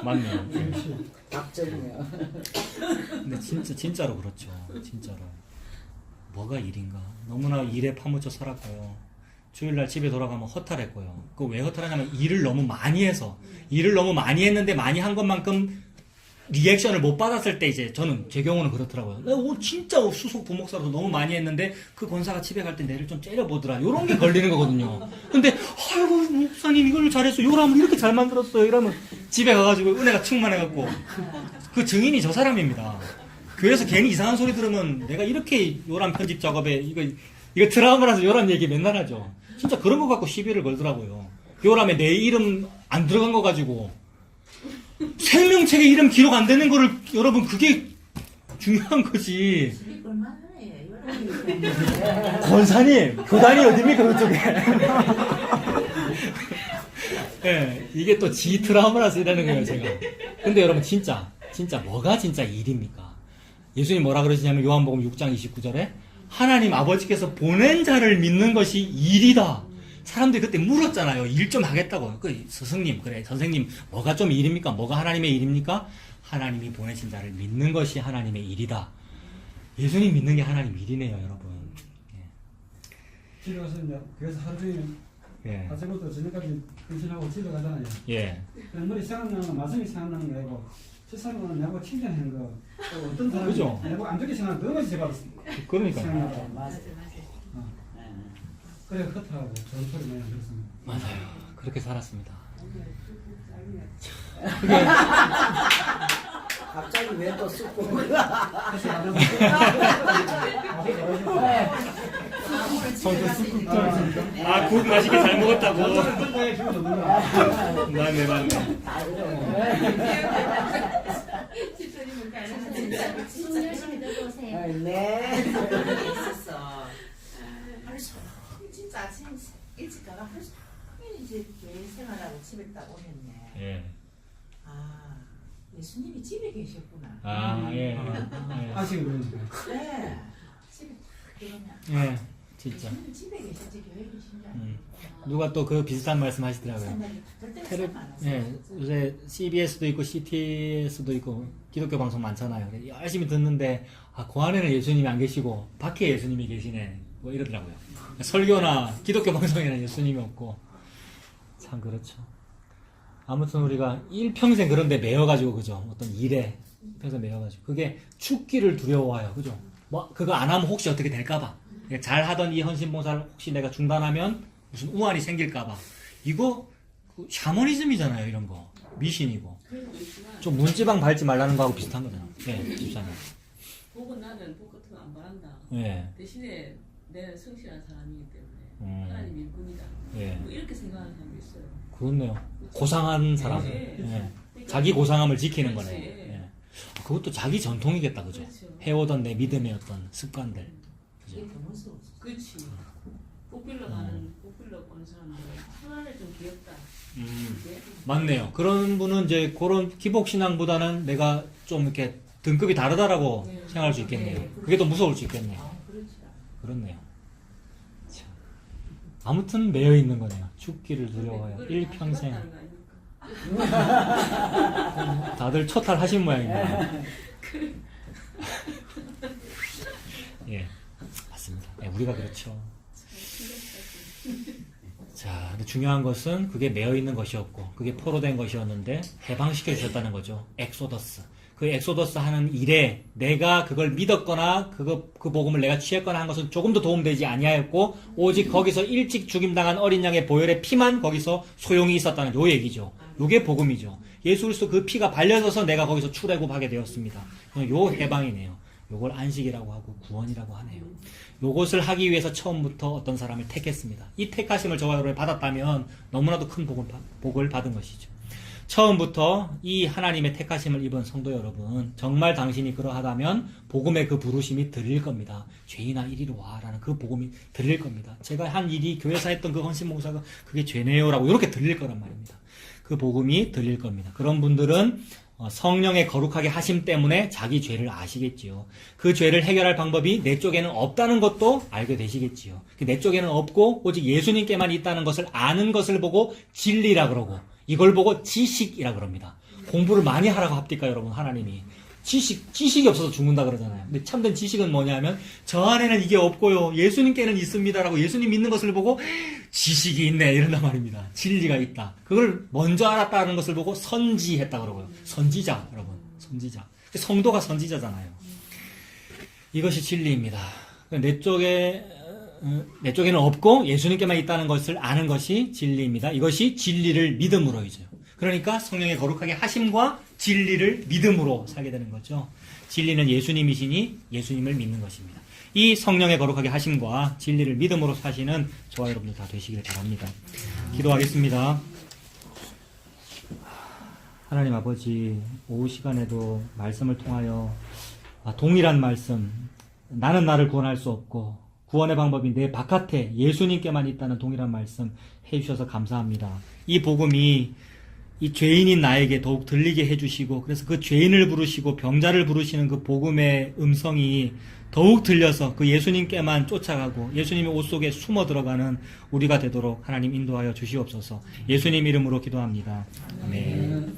맞네요. 답정이요. 근데 진짜로 그렇죠. 진짜로. 뭐가 일인가? 너무나 일에 파묻혀 살았고요. 주일날 집에 돌아가면 허탈했고요. 그 왜 허탈하냐면 일을 너무 많이 해서. 일을 너무 많이 했는데 많이 한 것만큼 리액션을 못 받았을 때 이제 저는 제 경우는 그렇더라고요. 내가 진짜 수속 부목사로서 너무 많이 했는데 그 권사가 집에 갈 때 내를 좀 째려보더라. 이런 게 걸리는 거거든요. 근데 아이고 목사님 이걸 잘했어. 요람을 이렇게 잘 만들었어요. 이러면 집에 가가지고 은혜가 충만해갖고 그 증인이 저 사람입니다. 교회에서 괜히 이상한 소리 들으면 내가 이렇게 요람 편집 작업에 이거 트라우마라서 요람 얘기 맨날 하죠. 진짜 그런 거 갖고 시비를 걸더라고요. 요람에 내 이름 안 들어간 거 가지고 생명책에 이름 기록 안 되는 거를 여러분 그게 중요한 거지. 얼마나 해? 권사님 교단이 어딥니까 그쪽에. 네, 이게 또 지 트라우마라서 이러는 거예요 제가. 근데 여러분 진짜 뭐가 진짜 일입니까? 예수님 뭐라 그러시냐면 요한복음 6장 29절에 하나님 아버지께서 보낸 자를 믿는 것이 일이다. 사람들이 그때 물었잖아요. 일 좀 하겠다고. 스승님, 그래, 선생님, 뭐가 좀 일입니까? 뭐가 하나님의 일입니까? 하나님이 보내신 자를 믿는 것이 하나님의 일이다. 예수님 믿는 게 하나님 일이네요, 여러분. 집에 가서 이제 그래서 하루 종일 예. 아침부터 저녁까지 근신하고 집에 가잖아요. 예. 머리 생각나는 거, 말씀이 생각나는 거 아니고 세상은 내가 칭찬하는 거, 또 어떤 사람이 그죠? 내가 안 좋게 생각하는 거 너무 제받았습니다. 그러니까. 생각나고. 맞아. 그래 그렇더라고. 좋은 소리 많이 들었습니다. 맞아요. 그렇게 살았습니다. 갑자기 왜 또 쑥고? 국 맛있게 잘 먹었다고. 맞네. 진짜 열심히 들어오세요. 네. 있었어. 하루 종일 진짜 아침 일찍 가가 하루 종일 이제 교회 생활하고 집에 딱 오셨네. 예. 예수님이 집에 계셨구나. 예. 아시게 그러니까. 네. 집에 딱 그러냐. 예. 진짜. 집에 계셨지 교회 계신 줄 누가 또 그 비슷한 말씀 하시더라고요. 예, 요새 CBS도 있고 CTS도 있고 기독교 방송 많잖아요. 열심히 듣는데 그 안에는 예수님이 안 계시고 밖에 예수님이 계시네. 뭐 이러더라고요. 설교나 기독교 방송에는 예수님이 없고 참 그렇죠. 아무튼 우리가 일평생 그런데 매여가지고 그죠? 어떤 일에 평생 매여가지고 그게 죽기를 두려워해요. 그죠? 뭐 그거 안 하면 혹시 어떻게 될까봐. 잘 하던 이 헌신봉사를 혹시 내가 중단하면 무슨 우환이 생길까봐. 이거 그 샤머니즘이잖아요. 이런 거 미신이고. 좀 문지방 밟지 말라는 거하고 비슷한 거잖아. 네, 집사님. 복은 나는 복 같은 거 안 바란다. 네. 대신에 내가 성실한 사람이기 때문에 하나님 일꾼이다. 예. 뭐 이렇게 생각하는 사람도 있어요. 그렇네요. 고상한 사람. 네. 예. 자기 고상함을 지키는 그렇지. 거네. 예. 그것도 자기 전통이겠다, 그죠? 그렇죠. 해오던 내 믿음의 어떤 습관들. 이게 더 무서워. 그렇지. 복빌러 가는 복빌러 오는 사람들 하나를 좀 귀엽다. 이게 맞네요. 그런 분은 이제 그런 기복신앙보다는 내가 좀 이렇게 등급이 다르다라고 네. 생각할 수 있겠네요. 네, 그게 더 무서울 수 있겠네요. 그렇지. 그렇네요. 참. 아무튼 매여 있는 거네요. 죽기를 두려워요. 그거를 일평생. 다 해봤다는 거 아닙니까? 다들 초탈 하신 모양이네요. 예, 맞습니다. 예, 우리가 그렇죠. 자, 근데 중요한 것은 그게 매여 있는 것이었고, 그게 포로된 것이었는데 해방시켜 주셨다는 거죠. 엑소더스. 그 엑소더스 하는 일에 내가 그걸 믿었거나 그 복음을 내가 취했거나 한 것은 조금도 도움되지 아니하였고 오직 거기서 일찍 죽임당한 어린 양의 보혈의 피만 거기서 소용이 있었다는 요 얘기죠. 요게 복음이죠. 예수 그리스도 그 피가 발려져서 내가 거기서 출애굽하게 되었습니다. 요 해방이네요. 요걸 안식이라고 하고 구원이라고 하네요. 요것을 하기 위해서 처음부터 어떤 사람을 택했습니다. 이 택하심을 저와 여러분이 받았다면 너무나도 큰 복을 받은 것이죠. 처음부터 이 하나님의 택하심을 입은 성도 여러분, 정말 당신이 그러하다면 복음의 그 부르심이 들릴 겁니다. 죄인아 이리로 와라는 그 복음이 들릴 겁니다. 제가 한 일이 교회에서 했던 그 헌신봉사가 그게 죄네요라고 이렇게 들릴 거란 말입니다. 그 복음이 들릴 겁니다. 그런 분들은 성령의 거룩하게 하심 때문에 자기 죄를 아시겠지요. 그 죄를 해결할 방법이 내 쪽에는 없다는 것도 알게 되시겠지요. 내 쪽에는 없고 오직 예수님께만 있다는 것을 아는 것을 보고 진리라 그러고 이걸 보고 지식이라 그럽니다. 공부를 많이 하라고 합니까 여러분? 하나님이 지식이 없어서 죽는다 그러잖아요. 근데 참된 지식은 뭐냐면 저 안에는 이게 없고요 예수님께는 있습니다라고 예수님 믿는 것을 보고 지식이 있네 이런단 말입니다. 진리가 있다. 그걸 먼저 알았다는 것을 보고 선지했다 그러고요. 선지자 여러분, 선지자. 성도가 선지자잖아요. 이것이 진리입니다. 내 쪽에는 없고 예수님께만 있다는 것을 아는 것이 진리입니다. 이것이 진리를 믿음으로이죠. 그러니까 성령의 거룩하게 하심과 진리를 믿음으로 살게 되는 거죠. 진리는 예수님이시니 예수님을 믿는 것입니다. 이 성령의 거룩하게 하심과 진리를 믿음으로 사시는 저와 여러분들 다 되시길 바랍니다. 기도하겠습니다. 하나님 아버지, 오후 시간에도 말씀을 통하여 동일한 말씀, 나는 나를 구원할 수 없고 구원의 방법이 내 바깥에 예수님께만 있다는 동일한 말씀 해주셔서 감사합니다. 이 복음이 이 죄인인 나에게 더욱 들리게 해주시고 그래서 그 죄인을 부르시고 병자를 부르시는 그 복음의 음성이 더욱 들려서 그 예수님께만 쫓아가고 예수님의 옷 속에 숨어 들어가는 우리가 되도록 하나님 인도하여 주시옵소서. 예수님 이름으로 기도합니다. 아멘.